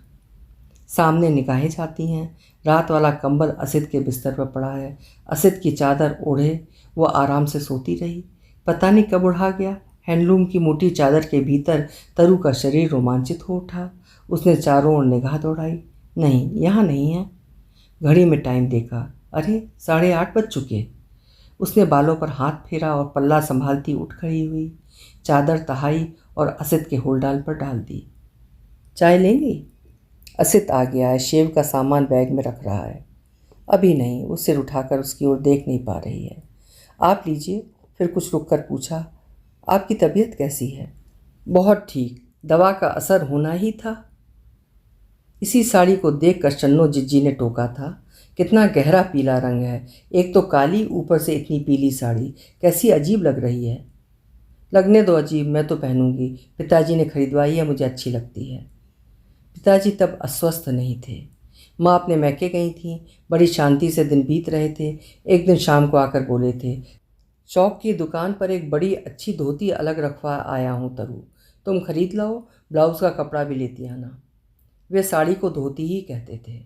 सामने निगाहें जाती हैं। रात वाला कंबल असित के बिस्तर पर पड़ा है। असित की चादर ओढ़े वो आराम से सोती रही। पता नहीं कब उड़ा गया। हैंडलूम की मोटी चादर के भीतर तरु का शरीर रोमांचित हो उठा। उसने चारों ओर निगाह दौड़ाई। नहीं, यहाँ नहीं है। घड़ी में टाइम देखा। अरे, 8:30 बज चुके। उसने बालों पर हाथ फेरा और पल्ला संभालती उठ खड़ी हुई। चादर तहाई और असित के होलडाल पर डाल दी। चाय लेंगी? असित आ गया है, शेव का सामान बैग में रख रहा है। अभी नहीं, वो सिर उठाकर उसकी ओर देख नहीं पा रही है। आप लीजिए। फिर कुछ रुक कर पूछा, आपकी तबीयत कैसी है? बहुत ठीक, दवा का असर होना ही था। इसी साड़ी को देखकर शन्नो जिज्जी ने टोका था, कितना गहरा पीला रंग है। एक तो काली, ऊपर से इतनी पीली साड़ी, कैसी अजीब लग रही है। लगने दो अजीब, मैं तो पहनूंगी। पिताजी ने खरीदवाई है, मुझे अच्छी लगती है। पिताजी तब अस्वस्थ नहीं थे। माँ अपने मैके गई थी। बड़ी शांति से दिन बीत रहे थे। एक दिन शाम को आकर बोले थे, चौक की दुकान पर एक बड़ी अच्छी धोती अलग रखवा आया हूँ तरु, तुम खरीद लाओ, ब्लाउज़ का कपड़ा भी लेती आना। वे साड़ी को धोती ही कहते थे।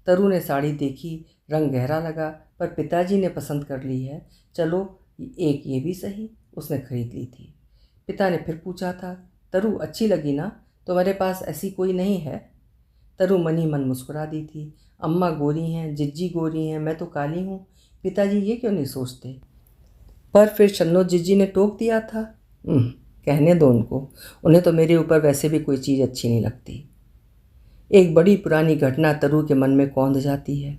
तरु ने साड़ी देखी, रंग गहरा लगा, पर पिताजी ने पसंद कर ली है, चलो एक ये भी सही, उसने खरीद ली थी। पिता ने फिर पूछा था, तरु अच्छी लगी ना? तुम्हारे पास ऐसी कोई नहीं है? तरु मन ही मन मुस्कुरा दी थी। अम्मा गोरी हैं, जिज्जी गोरी हैं, मैं तो काली हूँ। पिताजी ये क्यों नहीं सोचते? पर फिर शन्नो जिज्जी ने टोक दिया था। कहने दो उनको, उन्हें तो मेरे ऊपर वैसे भी कोई चीज़ अच्छी नहीं लगती। एक बड़ी पुरानी घटना तरु के मन में कौंध जाती है।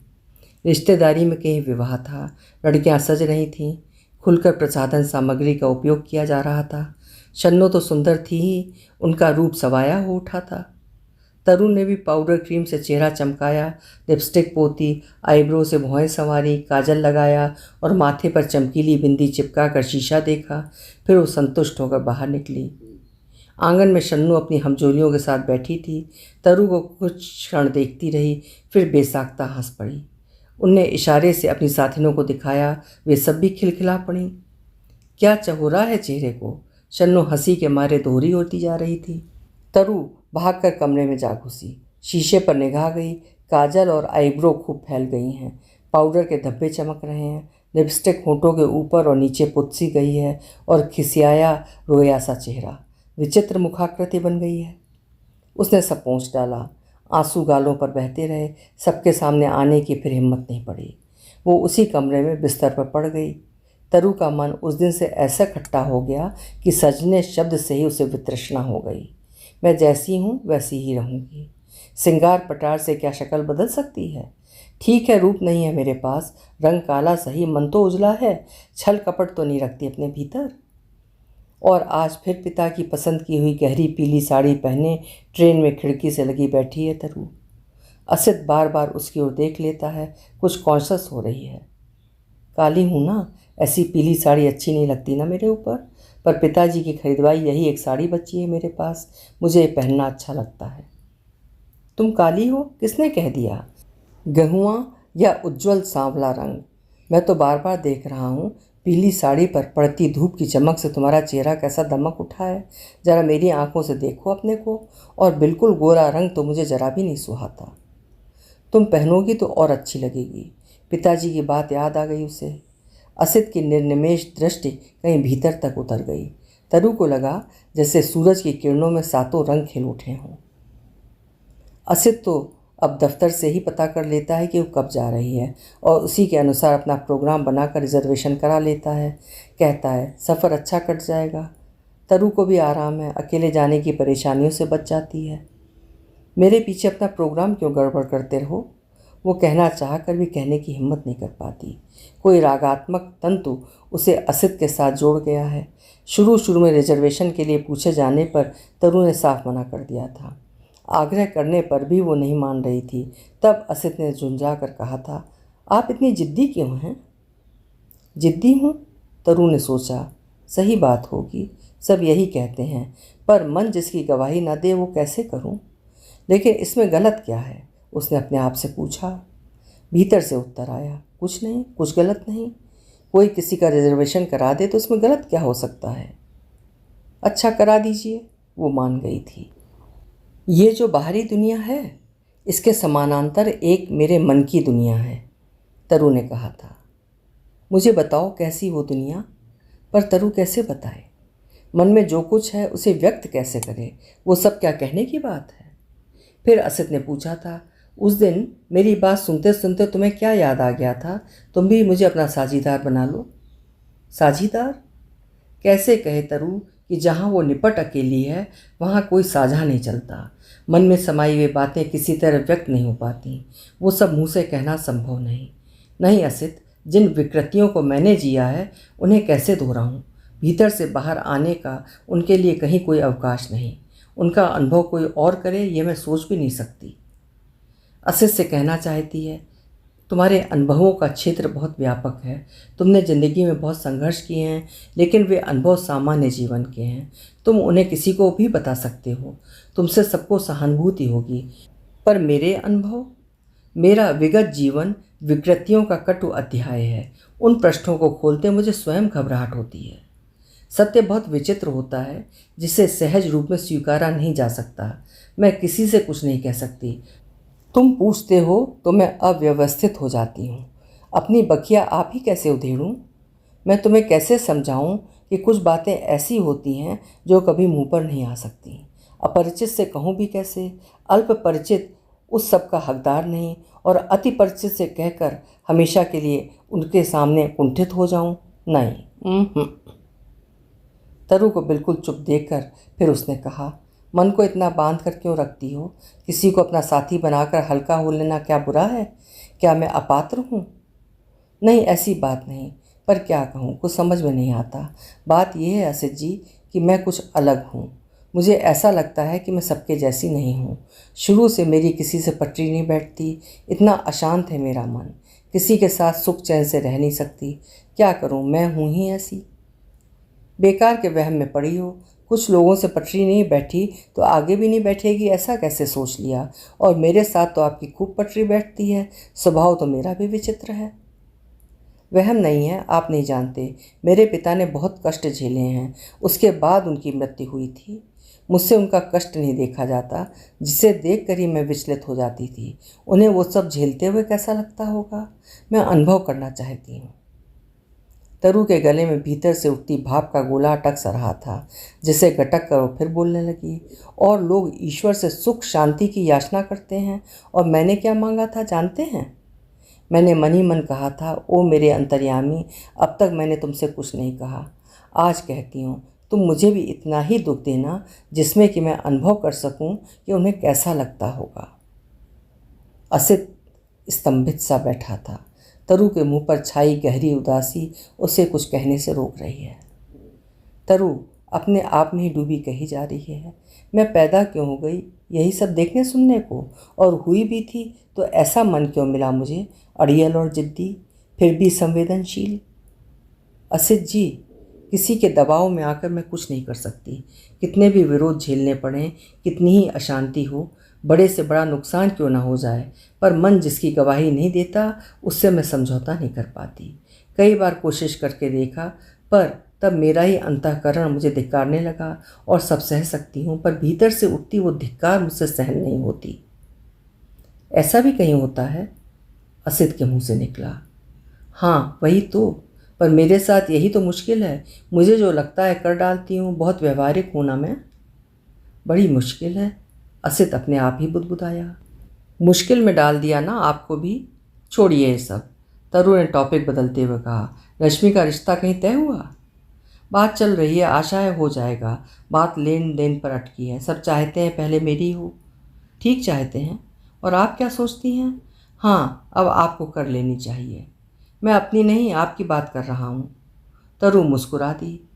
रिश्तेदारी में कहीं विवाह था। लड़कियां सज रही थीं। खुलकर प्रसाधन सामग्री का उपयोग किया जा रहा था। शन्नो तो सुंदर थी ही, उनका रूप सवाया हो उठा था। तरु ने भी पाउडर क्रीम से चेहरा चमकाया, लिपस्टिक पोती, आईब्रो से भौहें संवारी, काजल लगाया और माथे पर चमकीली बिंदी चिपका कर शीशा देखा। फिर वो संतुष्ट होकर बाहर निकली। आंगन में शन्नू अपनी हमजोलियों के साथ बैठी थी। तरु को कुछ क्षण देखती रही, फिर बेसाख्ता हंस पड़ी। उनने इशारे से अपनी साथिनों को दिखाया, वे सब भी खिलखिला पड़ी। क्या चहुरा है चेहरे को? शन्नू हंसी के मारे दोहरी होती जा रही थी। तरु भागकर कमरे में जा घुसी। शीशे पर निगाह गई। काजल और आईब्रो खूब फैल गई हैं। पाउडर के धब्बे चमक रहे हैं। लिपस्टिक होंठों के ऊपर और नीचे पुतसी गई है और खिसियाया रोया सा चेहरा, विचित्र मुखाकृति बन गई है। उसने सब पोंछ डाला। आंसू गालों पर बहते रहे। सबके सामने आने की फिर हिम्मत नहीं पड़ी। वो उसी कमरे में बिस्तर पर पड़ गई। तरु का मन उस दिन से ऐसा खट्टा हो गया कि सजने शब्द से ही उसे वितृष्णा हो गई। मैं जैसी हूँ वैसी ही रहूँगी। सिंगार पटार से क्या शक्ल बदल सकती है? ठीक है, रूप नहीं है मेरे पास, रंग काला सही, मन तो उजला है, छल कपट तो नहीं रखती अपने भीतर। और आज फिर पिता की पसंद की हुई गहरी पीली साड़ी पहने ट्रेन में खिड़की से लगी बैठी है तरु। असित बार बार उसकी ओर देख लेता है, कुछ कॉन्शस हो रही है। काली हूँ ना, ऐसी पीली साड़ी अच्छी नहीं लगती ना मेरे ऊपर, पर पिताजी की खरीदवाई यही एक साड़ी बची है मेरे पास, मुझे पहनना अच्छा लगता है। तुम काली हो, किसने कह दिया? गेहुआ या उज्जवल सांवला रंग? मैं तो बार बार देख रहा हूँ, पीली साड़ी पर पड़ती धूप की चमक से तुम्हारा चेहरा कैसा दमक उठा है। जरा मेरी आंखों से देखो अपने को। और बिल्कुल गोरा रंग तो मुझे जरा भी नहीं सुहाता। तुम पहनोगी तो और अच्छी लगेगी। पिताजी की बात याद आ गई उसे। असित की निर्निमेष दृष्टि कहीं भीतर तक उतर गई। तरु को लगा जैसे सूरज की किरणों में सातों रंग खिल उठे हों। असित तो अब दफ्तर से ही पता कर लेता है कि वो कब जा रही है और उसी के अनुसार अपना प्रोग्राम बनाकर रिजर्वेशन करा लेता है। कहता है सफ़र अच्छा कट जाएगा। तरु को भी आराम है, अकेले जाने की परेशानियों से बच जाती है। मेरे पीछे अपना प्रोग्राम क्यों गड़बड़ करते रहो? वो कहना चाह कर भी कहने की हिम्मत नहीं कर पाती। कोई रागात्मक तंतु उसे असित के साथ जोड़ गया है। शुरू में रिजर्वेशन के लिए पूछे जाने पर तरु ने साफ मना कर दिया था। आग्रह करने पर भी वो नहीं मान रही थी। तब असित ने झुंझा कर कहा था, आप इतनी जिद्दी क्यों हैं? जिद्दी हूँ? तरु ने सोचा, सही बात होगी, सब यही कहते हैं, पर मन जिसकी गवाही न दे वो कैसे करूँ? लेकिन इसमें गलत क्या है? उसने अपने आप से पूछा। भीतर से उत्तर आया, कुछ नहीं, कुछ गलत नहीं। कोई किसी का रिजर्वेशन करा दे तो उसमें गलत क्या हो सकता है? अच्छा करा दीजिए, वो मान गई थी। ये जो बाहरी दुनिया है, इसके समानांतर एक मेरे मन की दुनिया है, तरु ने कहा था। मुझे बताओ कैसी वो दुनिया? पर तरु कैसे बताए? मन में जो कुछ है उसे व्यक्त कैसे करे? वो सब क्या कहने की बात है? फिर असित ने पूछा था, उस दिन मेरी बात सुनते सुनते तुम्हें क्या याद आ गया था? तुम भी मुझे अपना साझीदार बना लो। साझीदार? कैसे कहे तरु कि जहाँ वो निपट अकेली है वहाँ कोई साझा नहीं चलता। मन में समाई हुई बातें किसी तरह व्यक्त नहीं हो पाती। वो सब मुँह से कहना संभव नहीं। नहीं असित, जिन विकृतियों को मैंने जिया है उन्हें कैसे दोहराऊं? भीतर से बाहर आने का उनके लिए कहीं कोई अवकाश नहीं। उनका अनुभव कोई और करे ये मैं सोच भी नहीं सकती। असित से कहना चाहती है, तुम्हारे अनुभवों का क्षेत्र बहुत व्यापक है। तुमने ज़िंदगी में बहुत संघर्ष किए हैं, लेकिन वे अनुभव सामान्य जीवन के हैं। तुम उन्हें किसी को भी बता सकते हो, तुमसे सबको सहानुभूति होगी। पर मेरे अनुभव, मेरा विगत जीवन विकृतियों का कटु अध्याय है। उन पृष्ठों को खोलते मुझे स्वयं घबराहट होती है। सत्य बहुत विचित्र होता है, जिसे सहज रूप में स्वीकारा नहीं जा सकता। मैं किसी से कुछ नहीं कह सकती। तुम पूछते हो तो मैं अव्यवस्थित हो जाती हूँ। अपनी बखिया आप ही कैसे उधेड़ूँ? मैं तुम्हें कैसे समझाऊँ कि कुछ बातें ऐसी होती हैं जो कभी मुंह पर नहीं आ सकती। अपरिचित से कहूँ भी कैसे? अल्प परिचित उस सब का हकदार नहीं, और अति परिचित से कहकर हमेशा के लिए उनके सामने कुंठित हो जाऊँ? नहीं। तरु को बिल्कुल चुप देखकर फिर उसने कहा, मन को इतना बांध कर क्यों रखती हो? किसी को अपना साथी बनाकर हल्का हो लेना क्या बुरा है? क्या मैं अपात्र हूँ? नहीं, ऐसी बात नहीं, पर क्या कहूँ, कुछ समझ में नहीं आता। बात यह है असित जी कि मैं कुछ अलग हूँ। मुझे ऐसा लगता है कि मैं सबके जैसी नहीं हूँ। शुरू से मेरी किसी से पटरी नहीं बैठती। इतना अशांत है मेरा मन, किसी के साथ सुख चैन से रह नहीं सकती। क्या करूँ, मैं हूँ ही ऐसी। बेकार के वहम में पड़ी हो। कुछ लोगों से पटरी नहीं बैठी तो आगे भी नहीं बैठेगी, ऐसा कैसे सोच लिया? और मेरे साथ तो आपकी खूब पटरी बैठती है। स्वभाव तो मेरा भी विचित्र है। वहम नहीं है, आप नहीं जानते। मेरे पिता ने बहुत कष्ट झेले हैं, उसके बाद उनकी मृत्यु हुई थी। मुझसे उनका कष्ट नहीं देखा जाता, जिसे देख कर ही मैं विचलित हो जाती थी। उन्हें वो सब झेलते हुए कैसा लगता होगा, मैं अनुभव करना चाहती हूँ। तरु के गले में भीतर से उठती भाप का गोला अटक सा रहा था, जिसे गटक कर वो फिर बोलने लगी। और लोग ईश्वर से सुख शांति की याचना करते हैं, और मैंने क्या मांगा था जानते हैं? मैंने मन ही मन कहा था, ओ मेरे अंतर्यामी, अब तक मैंने तुमसे कुछ नहीं कहा, आज कहती हूँ, तुम मुझे भी इतना ही दुख देना जिसमें कि मैं अनुभव कर सकूं कि उन्हें कैसा लगता होगा। असित स्तंभित सा बैठा था। तरु के मुंह पर छाई गहरी उदासी उसे कुछ कहने से रोक रही है। तरु अपने आप में ही डूबी कही जा रही है। मैं पैदा क्यों हो गई यही सब देखने सुनने को, और हुई भी थी तो ऐसा मन क्यों मिला मुझे, अड़ियल और जिद्दी, फिर भी संवेदनशील। असित जी, किसी के दबाव में आकर मैं कुछ नहीं कर सकती। कितने भी विरोध झेलने पड़ें, कितनी ही अशांति हो, बड़े से बड़ा नुकसान क्यों ना हो जाए, पर मन जिसकी गवाही नहीं देता उससे मैं समझौता नहीं कर पाती। कई बार कोशिश करके देखा, पर तब मेरा ही अंतःकरण मुझे धिक्कारने लगा। और सब सह सकती हूँ, पर भीतर से उठती वो धिक्कार मुझसे सहन नहीं होती। ऐसा भी कहीं होता है? असित के मुंह से निकला। हाँ वही तो, पर मेरे साथ यही तो मुश्किल है। मुझे जो लगता है कर डालती हूँ। बहुत व्यवहारिक हूँ ना मैं? बड़ी मुश्किल है, असित अपने आप ही बुदबुदाया। मुश्किल में डाल दिया ना आपको भी। छोड़िए ये सब। तरु ने टॉपिक बदलते हुए कहा, रश्मि का रिश्ता कहीं तय हुआ? बात चल रही है, आशा है हो जाएगा। बात लेन देन पर अटकी है। सब चाहते हैं पहले मेरी हो। ठीक चाहते हैं। और आप क्या सोचती हैं? हाँ, अब आपको कर लेनी चाहिए। मैं अपनी नहीं आपकी बात कर रहा हूँ। तरु मुस्कुरा दी।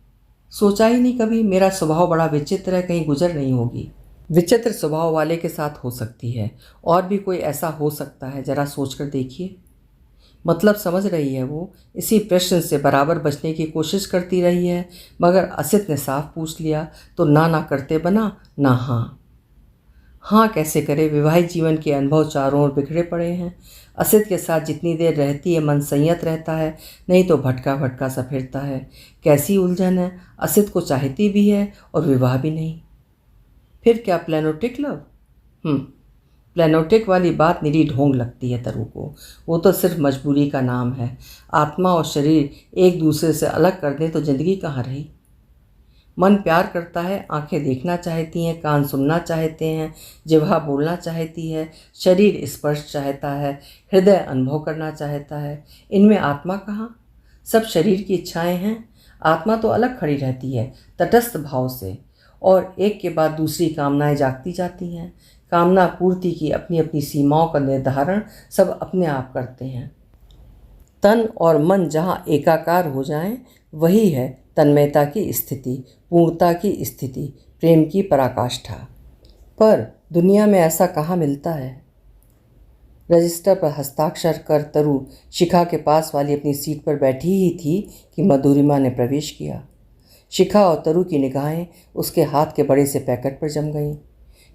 सोचा ही नहीं कभी। मेरा स्वभाव बड़ा विचित्र है, कहीं गुजर नहीं होगी। विचित्र स्वभाव वाले के साथ हो सकती है, और भी कोई ऐसा हो सकता है, जरा सोचकर देखिए। मतलब समझ रही है वो। इसी प्रश्न से बराबर बचने की कोशिश करती रही है, मगर असित ने साफ पूछ लिया तो ना ना करते बना ना हाँ। हाँ कैसे करे? विवाहित जीवन के अनुभव चारों ओर बिखरे पड़े हैं। असित के साथ जितनी देर रहती है मन संयत रहता है, नहीं तो भटका भटका सा फिरता है। कैसी उलझन है। असित को चाहती भी है और विवाह भी नहीं। फिर क्या प्लेनोटिक लव? प्लेनोटिक वाली बात निरी ढोंग लगती है तरु को। वो तो सिर्फ मजबूरी का नाम है। आत्मा और शरीर एक दूसरे से अलग कर दें तो जिंदगी कहाँ रही। मन प्यार करता है, आंखें देखना चाहती हैं, कान सुनना चाहते हैं, जिह्वा बोलना चाहती है, शरीर स्पर्श चाहता है, हृदय अनुभव करना चाहता है। इनमें आत्मा कहाँ? सब शरीर की इच्छाएं हैं। आत्मा तो अलग खड़ी रहती है, तटस्थ भाव से, और एक के बाद दूसरी कामनाएं जागती जाती हैं। कामना पूर्ति की अपनी अपनी सीमाओं का निर्धारण सब अपने आप करते हैं। तन और मन जहाँ एकाकार हो जाएं, वही है तन्मयता की स्थिति, पूर्णता की स्थिति, प्रेम की पराकाष्ठा। पर दुनिया में ऐसा कहाँ मिलता है? रजिस्टर पर हस्ताक्षर कर तरु शिखा के पास वाली अपनी सीट पर बैठी ही थी कि मधुरिमा ने प्रवेश किया। शिखा और तरु की निगाहें उसके हाथ के बड़े से पैकेट पर जम गईं।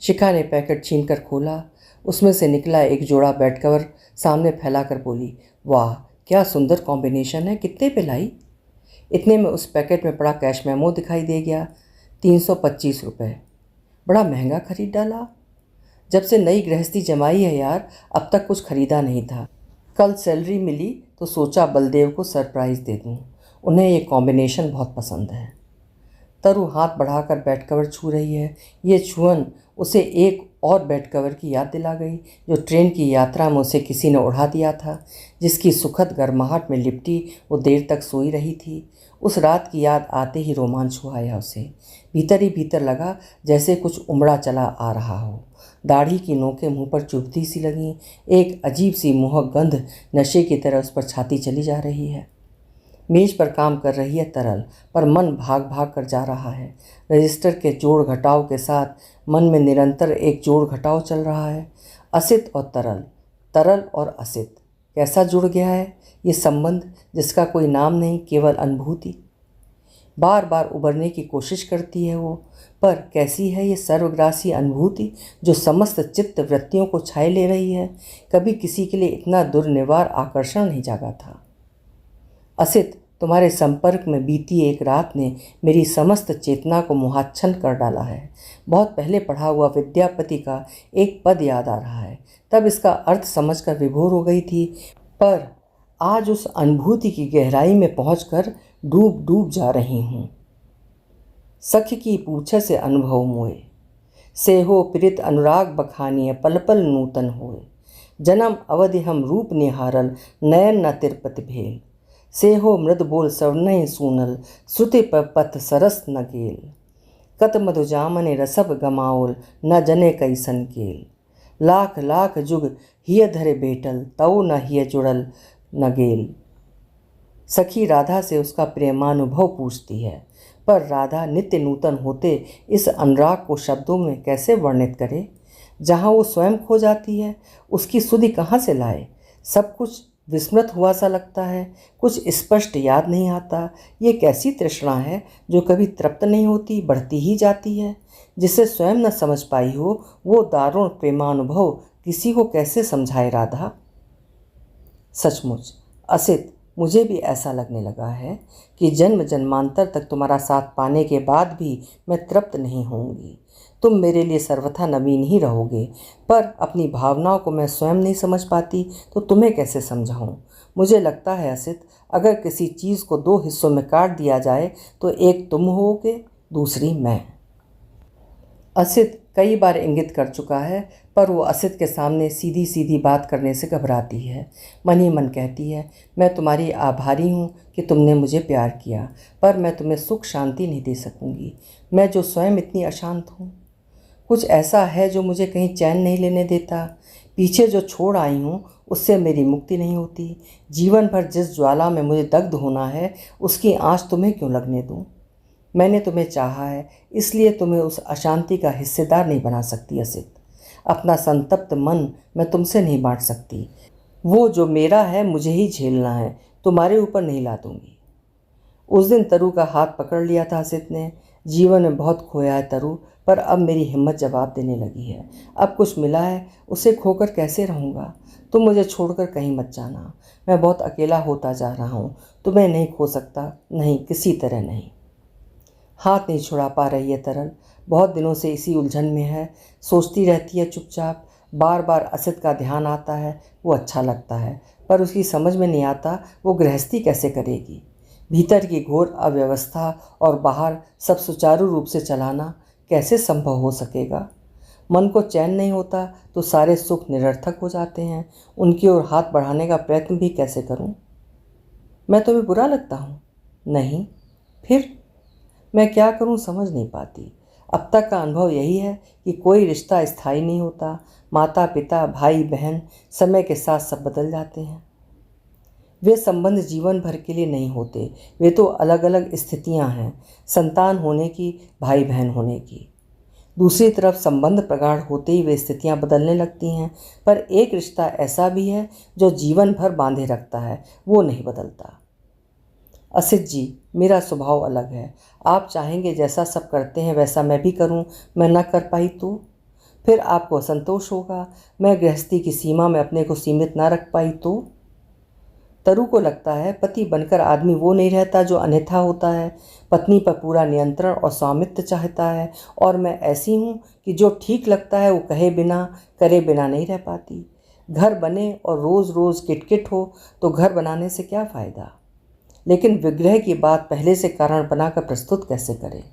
शिखा ने पैकेट छीनकर खोला। उसमें से निकला एक जोड़ा बेड कवर सामने फैलाकर बोली, वाह क्या सुंदर कॉम्बिनेशन है, कितने पे लाई? इतने में उस पैकेट में पड़ा कैश मेमो दिखाई दे गया। 325 रुपये। बड़ा महंगा खरीद डाला। जब से नई गृहस्थी जमाई है यार, अब तक कुछ खरीदा नहीं था। कल सैलरी मिली तो सोचा बलदेव को सरप्राइज़ दे दूँ। उन्हें ये कॉम्बिनेशन बहुत पसंद है। तरु हाथ बढ़ाकर बेड कवर छू रही है। ये छुअन उसे एक और बेड कवर की याद दिला गई, जो ट्रेन की यात्रा में उसे किसी ने उड़ा दिया था, जिसकी सुखद गर्माहट में लिपटी वो देर तक सोई रही थी। उस रात की याद आते ही रोमांच हुआ आया उसे। भीतर ही भीतर लगा जैसे कुछ उमड़ा चला आ रहा हो। दाढ़ी की नोकें मुंह पर चुभती सी लगीं। एक अजीब सी मोहक गंध नशे की तरह उस पर छाती चली जा रही है। मेज पर काम कर रही है तरल, पर मन भाग भाग कर जा रहा है। रजिस्टर के जोड़ घटाव के साथ मन में निरंतर एक जोड़ घटाव चल रहा है। असित और तरल, तरल और असित, कैसा जुड़ गया है ये संबंध, जिसका कोई नाम नहीं, केवल अनुभूति। बार बार उबरने की कोशिश करती है वो, पर कैसी है ये सर्वग्रासी अनुभूति जो समस्त चित्त वृत्तियों को छाए ले रही है। कभी किसी के लिए इतना दुर्निवार आकर्षण नहीं जागा था। असित, तुम्हारे संपर्क में बीती एक रात ने मेरी समस्त चेतना को मोहाच्छन्न कर डाला है। बहुत पहले पढ़ा हुआ विद्यापति का एक पद याद आ रहा है, तब इसका अर्थ समझकर विभोर हो गई थी, पर आज उस अनुभूति की गहराई में पहुंचकर डूब डूब जा रही हूँ। सख्य की पूछे से अनुभव मोए, से हो प्रीत अनुराग बखानिय पल पल नूतन होए। जन्म अवधि हम रूप निहारल, नयन न तिरपत भेल। से हो मृद बोल सवनहि सूनल, श्रुति पथ सरस न गेल। कत मधुजामने रसब गमाओल, न जने कैसन केल। लाख लाख जुग हिय धरे बेटल, तऊ न हिय जुड़ल न गेल। सखी राधा से उसका प्रेमानुभव पूछती है, पर राधा नित्य नूतन होते इस अनुराग को शब्दों में कैसे वर्णित करे। जहाँ वो स्वयं खो जाती है, उसकी सुधि कहाँ से लाए। सब कुछ विस्मृत हुआ सा लगता है, कुछ स्पष्ट याद नहीं आता। ये कैसी तृष्णा है जो कभी तृप्त नहीं होती, बढ़ती ही जाती है। जिसे स्वयं न समझ पाई हो वो दारुण प्रेमानुभव किसी को कैसे समझाए राधा। सचमुच असित, मुझे भी ऐसा लगने लगा है कि जन्म जन्मांतर तक तुम्हारा साथ पाने के बाद भी मैं तृप्त नहीं होंगी। तुम मेरे लिए सर्वथा नवीन ही रहोगे, पर अपनी भावनाओं को मैं स्वयं नहीं समझ पाती तो तुम्हें कैसे समझाऊं। मुझे लगता है असित, अगर किसी चीज़ को दो हिस्सों में काट दिया जाए तो एक तुम होगे, दूसरी मैं। असित कई बार इंगित कर चुका है, पर वो असित के सामने सीधी सीधी बात करने से घबराती है। मन ही मन कहती है, मैं तुम्हारी आभारी हूँ कि तुमने मुझे प्यार किया, पर मैं तुम्हें सुख शांति नहीं दे सकूँगी, मैं जो स्वयं इतनी अशांत हूँ। कुछ ऐसा है जो मुझे कहीं चैन नहीं लेने देता। पीछे जो छोड़ आई हूँ उससे मेरी मुक्ति नहीं होती। जीवन भर जिस ज्वाला में मुझे दग्ध होना है उसकी आँच तुम्हें क्यों लगने दूँ। मैंने तुम्हें चाहा है, इसलिए तुम्हें उस अशांति का हिस्सेदार नहीं बना सकती असित। अपना संतप्त मन मैं तुमसे नहीं बांट सकती। वो जो मेरा है मुझे ही झेलना है, तुम्हारे ऊपर नहीं ला दूंगी। उस दिन तरु का हाथ पकड़ लिया था असित ने। जीवन में बहुत खोया है तरु, पर अब मेरी हिम्मत जवाब देने लगी है। अब कुछ मिला है, उसे खोकर कैसे रहूँगा। तुम मुझे छोड़कर कहीं मत जाना, मैं बहुत अकेला होता जा रहा हूँ। तुम्हें नहीं खो सकता, नहीं, किसी तरह नहीं। हाथ नहीं छुड़ा पा रही है तरल, बहुत दिनों से इसी उलझन में है। सोचती रहती है चुपचाप। बार बार असित का ध्यान आता है, वो अच्छा लगता है, पर उसकी समझ में नहीं आता वो गृहस्थी कैसे करेगी। भीतर की घोर अव्यवस्था और बाहर सब सुचारू रूप से चलाना कैसे संभव हो सकेगा। मन को चैन नहीं होता तो सारे सुख निरर्थक हो जाते हैं। उनकी ओर हाथ बढ़ाने का प्रयत्न भी कैसे करूं। मैं तुम्हें बुरा लगता हूँ? नहीं, फिर मैं क्या करूं समझ नहीं पाती। अब तक का अनुभव यही है कि कोई रिश्ता स्थायी नहीं होता। माता पिता, भाई बहन, समय के साथ सब बदल जाते हैं। वे संबंध जीवन भर के लिए नहीं होते, वे तो अलग अलग स्थितियां हैं, संतान होने की, भाई बहन होने की। दूसरी तरफ संबंध प्रगाढ़ होते ही वे स्थितियां बदलने लगती हैं, पर एक रिश्ता ऐसा भी है जो जीवन भर बांधे रखता है, वो नहीं बदलता। असित जी, मेरा स्वभाव अलग है। आप चाहेंगे जैसा सब करते हैं वैसा मैं भी करूं, मैं न कर पाई तो फिर आपको असंतोष होगा। मैं गृहस्थी की सीमा में अपने को सीमित ना रख पाई तो। तरु को लगता है पति बनकर आदमी वो नहीं रहता जो अन्यथा होता है। पत्नी पर पूरा नियंत्रण और स्वामित्व चाहता है, और मैं ऐसी हूँ कि जो ठीक लगता है वो कहे बिना, करे बिना नहीं रह पाती। घर बने और रोज़ रोज़ किटकिट हो तो घर बनाने से क्या फ़ायदा। लेकिन विग्रह की बात पहले से कारण बनाकर प्रस्तुत कैसे करें।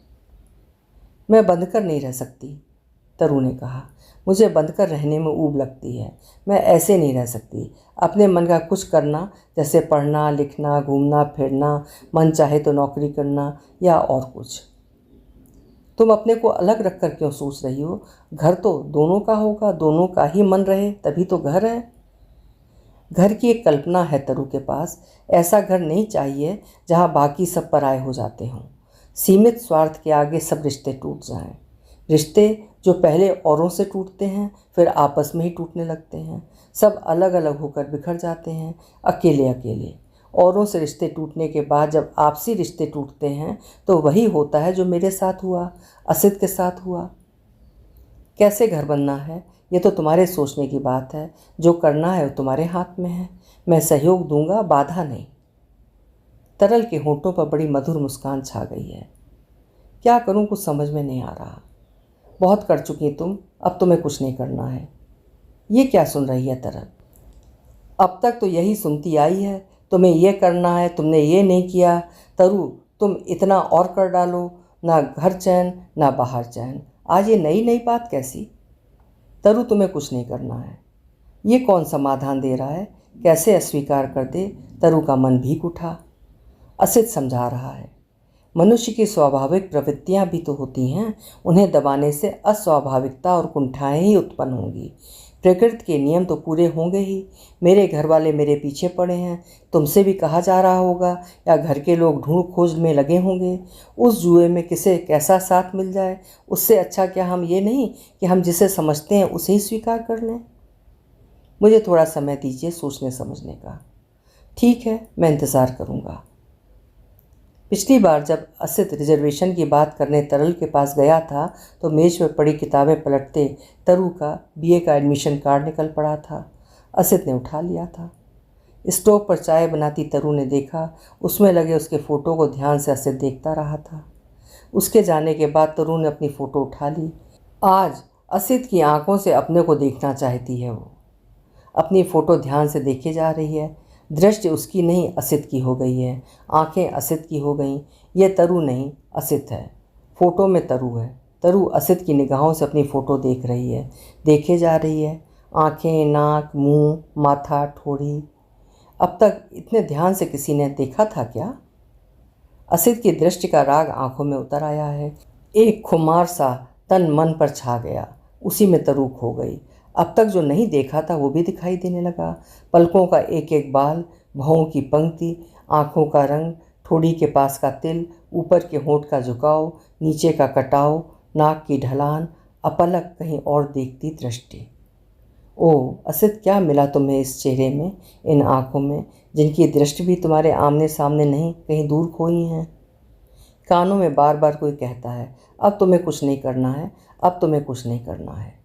मैं बंध कर नहीं रह सकती, तरु ने कहा। मुझे बंध कर रहने में ऊब लगती है। मैं ऐसे नहीं रह सकती। अपने मन का कुछ करना, जैसे पढ़ना, लिखना, घूमना फिरना, मन चाहे तो नौकरी करना या और कुछ। तुम अपने को अलग रखकर क्यों सोच रही हो। घर तो दोनों का होगा, दोनों का ही मन रहे तभी तो घर है। घर की एक कल्पना है तरु के पास। ऐसा घर नहीं चाहिए जहाँ बाकी सब पराये हो जाते हों। सीमित स्वार्थ के आगे सब रिश्ते टूट जाएं। रिश्ते जो पहले औरों से टूटते हैं फिर आपस में ही टूटने लगते हैं। सब अलग अलग होकर बिखर जाते हैं, अकेले अकेले। औरों से रिश्ते टूटने के बाद जब आपसी रिश्ते टूटते हैं तो वही होता है जो मेरे साथ हुआ, असित के साथ हुआ। कैसे घर बनना है ये तो तुम्हारे सोचने की बात है। जो करना है वो तुम्हारे हाथ में है। मैं सहयोग दूंगा, बाधा नहीं। तरल के होंठों पर बड़ी मधुर मुस्कान छा गई है। क्या करूं, कुछ समझ में नहीं आ रहा। बहुत कर चुकी तुम, अब तुम्हें कुछ नहीं करना है। ये क्या सुन रही है तरल? अब तक तो यही सुनती आई है, तुम्हें ये करना है, तुमने ये नहीं किया। तरु, तुम इतना और कर डालो, ना घर चैन ना बाहर चैन। आज ये नई नई बात कैसी? तरु, तुम्हें कुछ नहीं करना है। ये कौन समाधान दे रहा है? कैसे अस्वीकार कर दे। तरु का मन भीग उठा। असित समझा रहा है, मनुष्य की स्वाभाविक प्रवृत्तियां भी तो होती हैं, उन्हें दबाने से अस्वाभाविकता और कुंठाएं ही उत्पन्न होंगी। प्रकृति के नियम तो पूरे होंगे ही। मेरे घर वाले मेरे पीछे पड़े हैं, तुमसे भी कहा जा रहा होगा, या घर के लोग ढूंढ खोज में लगे होंगे। उस जुए में किसे कैसा साथ मिल जाए, उससे अच्छा क्या हम ये नहीं कि हम जिसे समझते हैं उसे ही स्वीकार कर लें। मुझे थोड़ा समय दीजिए सोचने समझने का। ठीक है, मैं इंतज़ार करूँगा। पिछली बार जब असित रिजर्वेशन की बात करने तरल के पास गया था तो मेज पर पड़ी किताबें पलटते तरु का बीए का एडमिशन कार्ड निकल पड़ा था। असित ने उठा लिया था। स्टोव पर चाय बनाती तरु ने देखा, उसमें लगे उसके फ़ोटो को ध्यान से असित देखता रहा था। उसके जाने के बाद तरु ने अपनी फ़ोटो उठा ली। आज असित की आंखों से अपने को देखना चाहती है। वो अपनी फ़ोटो ध्यान से देखे जा रही है। दृष्टि उसकी नहीं असित की हो गई है, आंखें असित की हो गईं। यह तरु नहीं असित है। फ़ोटो में तरु है। तरु असित की निगाहों से अपनी फ़ोटो देख रही है, देखे जा रही है। आंखें, नाक, मुंह, माथा, ठोड़ी। अब तक इतने ध्यान से किसी ने देखा था क्या? असित की दृष्टि का राग आंखों में उतर आया है। एक खुमार सा तन मन पर छा गया, उसी में तरु खो गई। अब तक जो नहीं देखा था वो भी दिखाई देने लगा। पलकों का एक एक बाल, भौं की पंक्ति, आँखों का रंग, ठोड़ी के पास का तिल, ऊपर के होंठ का झुकाव, नीचे का कटाव, नाक की ढलान, अपलक कहीं और देखती दृष्टि। ओह असित, क्या मिला तुम्हें इस चेहरे में, इन आँखों में, जिनकी दृष्टि भी तुम्हारे आमने सामने नहीं, कहीं दूर खोई हैं? कानों में बार बार कोई कहता है, अब तुम्हें कुछ नहीं करना है, अब तुम्हें कुछ नहीं करना है।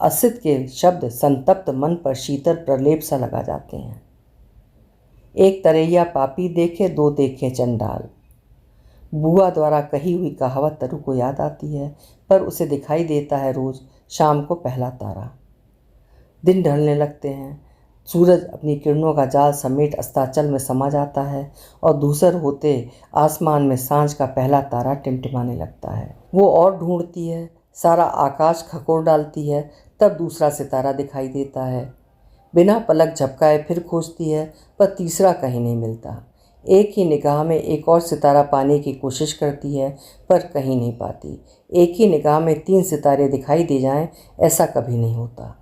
असित के शब्द संतप्त मन पर शीतल प्रलेप सा लगा जाते हैं। एक तरैया पापी देखे, दो देखे चंडाल। बुआ द्वारा कही हुई कहावत तरु को याद आती है, पर उसे दिखाई देता है रोज शाम को पहला तारा। दिन ढलने लगते हैं। सूरज अपनी किरणों का जाल समेट अस्ताचल में समा जाता है और धूसर होते आसमान में सांझ का पहला तारा टिमटिमाने लगता है। वो और ढूंढती है, सारा आकाश खकोर डालती है, तब दूसरा सितारा दिखाई देता है। बिना पलक झपकाए फिर खोजती है, पर तीसरा कहीं नहीं मिलता। एक ही निगाह में एक और सितारा पाने की कोशिश करती है, पर कहीं नहीं पाती। एक ही निगाह में 3 सितारे दिखाई दे जाएं, ऐसा कभी नहीं होता।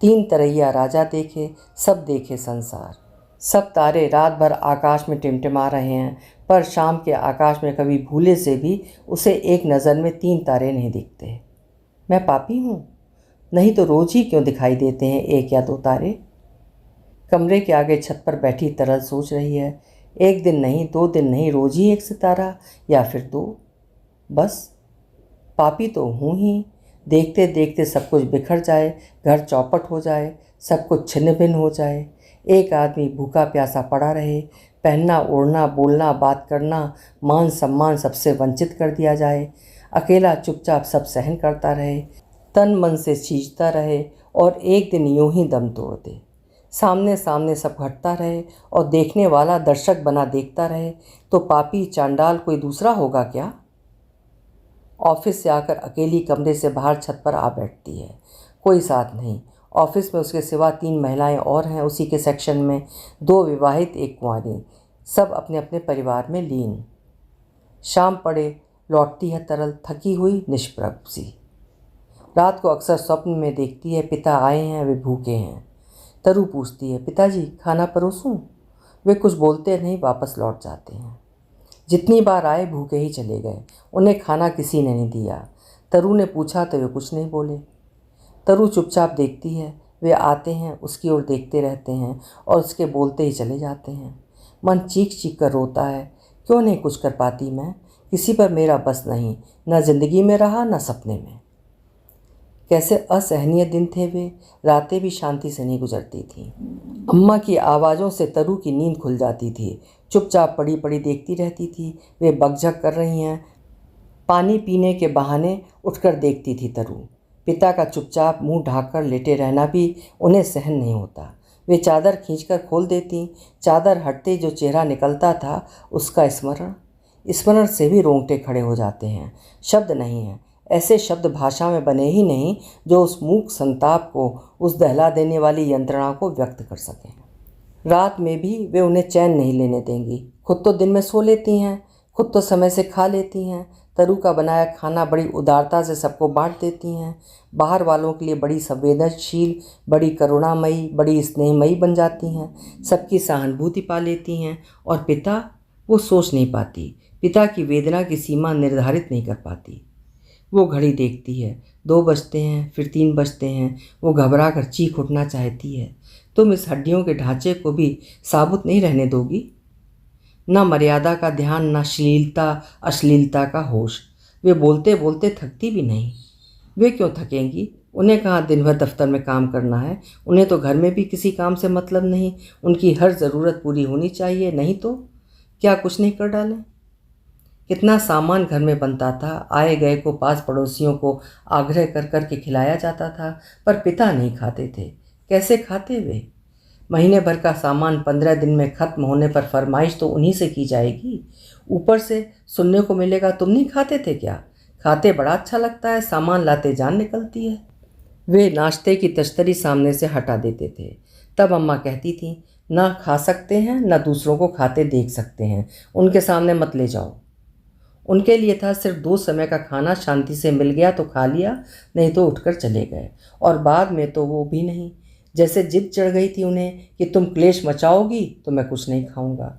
3 तरैया राजा देखे, सब देखे संसार। सब तारे रात भर आकाश में टिमटिमा रहे हैं, पर शाम के आकाश में कभी भूले से भी उसे एक नज़र में 3 तारे नहीं दिखते। मैं पापी हूँ? नहीं तो रोज ही क्यों दिखाई देते हैं 1 या 2 तारे? कमरे के आगे छत पर बैठी तरल सोच रही है। 1 दिन नहीं, 2 दिन नहीं, रोज ही 1 सितारा या फिर 2। बस पापी तो हूँ ही। देखते देखते सब कुछ बिखर जाए, घर चौपट हो जाए, सब कुछ छिन्न भिन्न हो जाए। एक आदमी भूखा प्यासा पड़ा रहे, पहनना ओढ़ना, बोलना, बात करना, मान सम्मान सबसे वंचित कर दिया जाए। अकेला चुपचाप सब सहन करता रहे, तन मन से सींचता रहे और एक दिन यूं ही दम तोड़ दे। सामने सामने सब घटता रहे और देखने वाला दर्शक बना देखता रहे, तो पापी चांडाल कोई दूसरा होगा क्या? ऑफिस से आकर अकेली कमरे से बाहर छत पर आ बैठती है। कोई साथ नहीं। ऑफिस में उसके सिवा 3 महिलाएं और हैं उसी के सेक्शन में, 2 विवाहित, 1 कुंवारी, सब अपने अपने परिवार में लीन। शाम पड़े लौटती है तरल, थकी हुई, निष्प्रभ सी। रात को अक्सर स्वप्न में देखती है पिता आए हैं, वे भूखे हैं। तरु पूछती है, पिताजी खाना परोसूं? वे कुछ बोलते नहीं, वापस लौट जाते हैं। जितनी बार आए भूखे ही चले गए, उन्हें खाना किसी ने नहीं दिया। तरु ने पूछा तो वे कुछ नहीं बोले। तरु चुपचाप देखती है, वे आते हैं, उसकी ओर देखते रहते हैं और उसके बोलते ही चले जाते हैं। मन चीख चीख कर रोता है, क्यों नहीं कुछ कर पाती मैं? किसी पर मेरा बस नहीं, न जिंदगी में रहा न सपने में। कैसे असहनीय दिन थे वे, रातें भी शांति से नहीं गुजरती थीं। अम्मा की आवाज़ों से तरु की नींद खुल जाती थी। चुपचाप पड़ी पड़ी देखती रहती थी, वे बकझक कर रही हैं। पानी पीने के बहाने उठकर देखती थी तरु। पिता का चुपचाप मुंह ढांककर लेटे रहना भी उन्हें सहन नहीं होता। वे चादर खींचकर खोल देती। चादर हटते जो चेहरा निकलता था उसका स्मरण से भी रोंगटे खड़े हो जाते हैं। शब्द नहीं है, ऐसे शब्द भाषा में बने ही नहीं जो उस मूक संताप को, उस दहला देने वाली यंत्रणा को व्यक्त कर सकें। रात में भी वे उन्हें चैन नहीं लेने देंगी। खुद तो दिन में सो लेती हैं, खुद तो समय से खा लेती हैं। तरु का बनाया खाना बड़ी उदारता से सबको बांट देती हैं। बाहर वालों के लिए बड़ी संवेदनशील, बड़ी करुणामयी, बड़ी स्नेहमयी बन जाती हैं। सबकी सहानुभूति पा लेती हैं। और पिता, वो सोच नहीं पाती, पिता की वेदना की सीमा निर्धारित नहीं कर पाती। वो घड़ी देखती है, 2 बजते हैं, फिर 3 बजते हैं। वो घबरा कर चीख उठना चाहती है। तुम इस हड्डियों के ढांचे को भी साबुत नहीं रहने दोगी? न मर्यादा का ध्यान, न श्लीलता अश्लीलता का होश। वे बोलते बोलते थकती भी नहीं। वे क्यों थकेंगी? उन्हें कहाँ दिन भर दफ्तर में काम करना है? उन्हें तो घर में भी किसी काम से मतलब नहीं। उनकी हर ज़रूरत पूरी होनी चाहिए, नहीं तो क्या कुछ नहीं कर डालें? कितना सामान घर में बनता था। आए गए को, पास पड़ोसियों को आग्रह कर कर के खिलाया जाता था, पर पिता नहीं खाते थे। कैसे खाते वे? महीने भर का सामान 15 दिन में खत्म होने पर फरमाइश तो उन्हीं से की जाएगी। ऊपर से सुनने को मिलेगा, तुम नहीं खाते थे क्या? खाते बड़ा अच्छा लगता है, सामान लाते जान निकलती है। वे नाश्ते की तश्तरी सामने से हटा देते थे। तब अम्मा कहती थी, ना खा सकते हैं, ना दूसरों को खाते देख सकते हैं, उनके सामने मत ले जाओ। उनके लिए था सिर्फ 2 समय का खाना, शांति से मिल गया तो खा लिया, नहीं तो उठकर चले गए। और बाद में तो वो भी नहीं। जैसे जिद चढ़ गई थी उन्हें कि तुम क्लेश मचाओगी तो मैं कुछ नहीं खाऊंगा।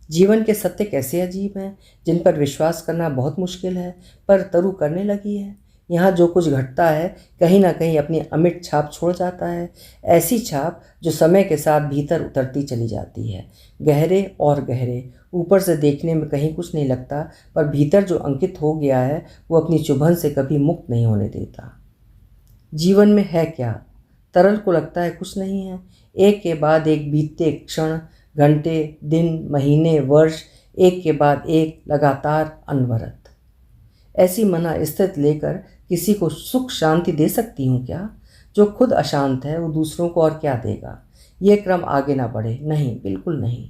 जीवन के सत्य कैसे अजीब हैं, जिन पर विश्वास करना बहुत मुश्किल है, पर तरु करने लगी है। यहाँ जो कुछ घटता है कहीं ना कहीं अपनी अमिट छाप छोड़ जाता है। ऐसी छाप जो समय के साथ भीतर उतरती चली जाती है, गहरे और गहरे। ऊपर से देखने में कहीं कुछ नहीं लगता, पर भीतर जो अंकित हो गया है वो अपनी चुभन से कभी मुक्त नहीं होने देता। जीवन में है क्या? तरल को लगता है कुछ नहीं है। एक के बाद एक बीतते क्षण, घंटे, दिन, महीने, वर्ष, एक के बाद एक लगातार अनवरत। ऐसी मना स्थिति लेकर किसी को सुख शांति दे सकती हूँ क्या? जो खुद अशांत है वो दूसरों को और क्या देगा? ये क्रम आगे ना बढ़े, नहीं, बिल्कुल नहीं।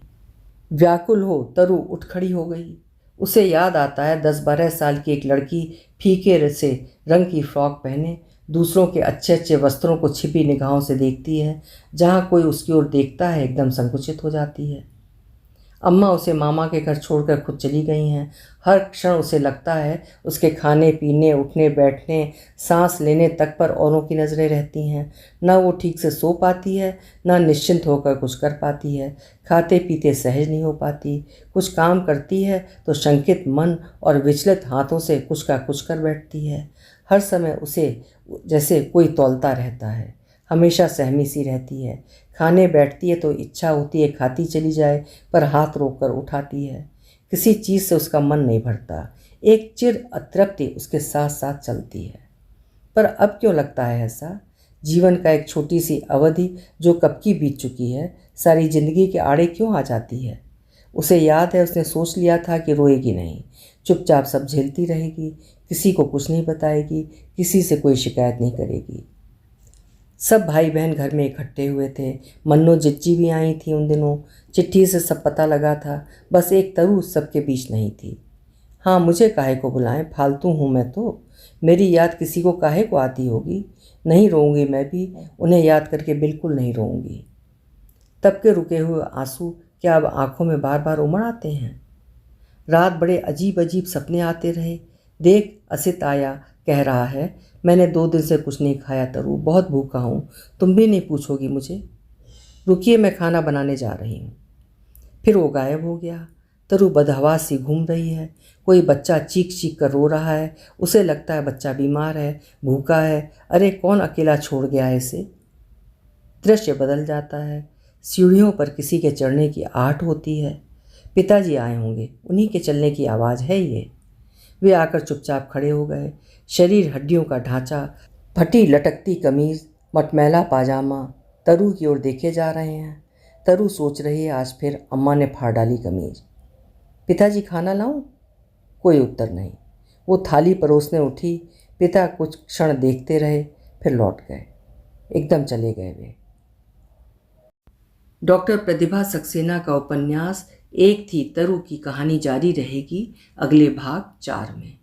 व्याकुल हो तरु उठ खड़ी हो गई। उसे याद आता है 10-12 साल की एक लड़की फीके से रंग की फ्रॉक पहने दूसरों के अच्छे अच्छे वस्त्रों को छिपी निगाहों से देखती है। जहाँ कोई उसकी ओर देखता है एकदम संकुचित हो जाती है। अम्मा उसे मामा के घर छोड़कर खुद चली गई हैं। हर क्षण उसे लगता है उसके खाने पीने, उठने बैठने, सांस लेने तक पर औरों की नज़रें रहती हैं। न वो ठीक से सो पाती है, न निश्चिंत होकर कुछ कर पाती है। खाते पीते सहज नहीं हो पाती। कुछ काम करती है तो शंकित मन और विचलित हाथों से कुछ का कुछ कर बैठती है। हर समय उसे जैसे कोई तौलता रहता है। हमेशा सहमी सी रहती है। खाने बैठती है तो इच्छा होती है खाती चली जाए, पर हाथ रोककर उठाती है। किसी चीज़ से उसका मन नहीं भरता। एक चिर अतृप्ति उसके साथ साथ चलती है। पर अब क्यों लगता है ऐसा? जीवन का एक छोटी सी अवधि जो कब की बीत चुकी है, सारी जिंदगी के आड़े क्यों आ जाती है? उसे याद है उसने सोच लिया था कि रोएगी नहीं, चुपचाप सब झेलती रहेगी, किसी को कुछ नहीं बताएगी, किसी से कोई शिकायत नहीं करेगी। सब भाई बहन घर में इकट्ठे हुए थे। मन्नो जिज्जी भी आई थी उन दिनों। चिट्ठी से सब पता लगा था। बस एक तरु सबके बीच नहीं थी। हाँ, मुझे काहे को बुलाएं, फालतू हूँ मैं तो। मेरी याद किसी को काहे को आती होगी? नहीं रोऊंगी मैं भी, उन्हें याद करके बिल्कुल नहीं रोऊंगी। तब के रुके हुए आंसू क्या अब आंखों में बार बार उमड़ आते हैं? रात बड़े अजीब अजीब सपने आते रहे। देख, असित आया, कह रहा है, मैंने 2 दिन से कुछ नहीं खाया तरु, बहुत भूखा हूँ। तुम भी नहीं पूछोगी मुझे? रुकिए, मैं खाना बनाने जा रही हूँ। फिर वो गायब हो गया। तरु बदहवास सी घूम रही है। कोई बच्चा चीख चीख कर रो रहा है। उसे लगता है बच्चा बीमार है, भूखा है। अरे कौन अकेला छोड़ गया है इसे? दृश्य बदल जाता है। सीढ़ियों पर किसी के चढ़ने की आहट होती है। पिताजी आए होंगे, उन्हीं के चलने की आवाज़ है ये। वे आकर चुपचाप खड़े हो गए। शरीर, हड्डियों का ढांचा, फटी लटकती कमीज, मटमैला पाजामा, तरु की ओर देखे जा रहे हैं। तरु सोच रही है, आज फिर अम्मा ने फाड़ डाली कमीज। पिताजी, खाना लाऊं? कोई उत्तर नहीं। वो थाली परोसने उठी। पिता कुछ क्षण देखते रहे, फिर लौट गए। एकदम चले गए वे। डॉक्टर प्रतिभा सक्सेना का उपन्यास एक थी तरु की कहानी जारी रहेगी अगले भाग 4 में।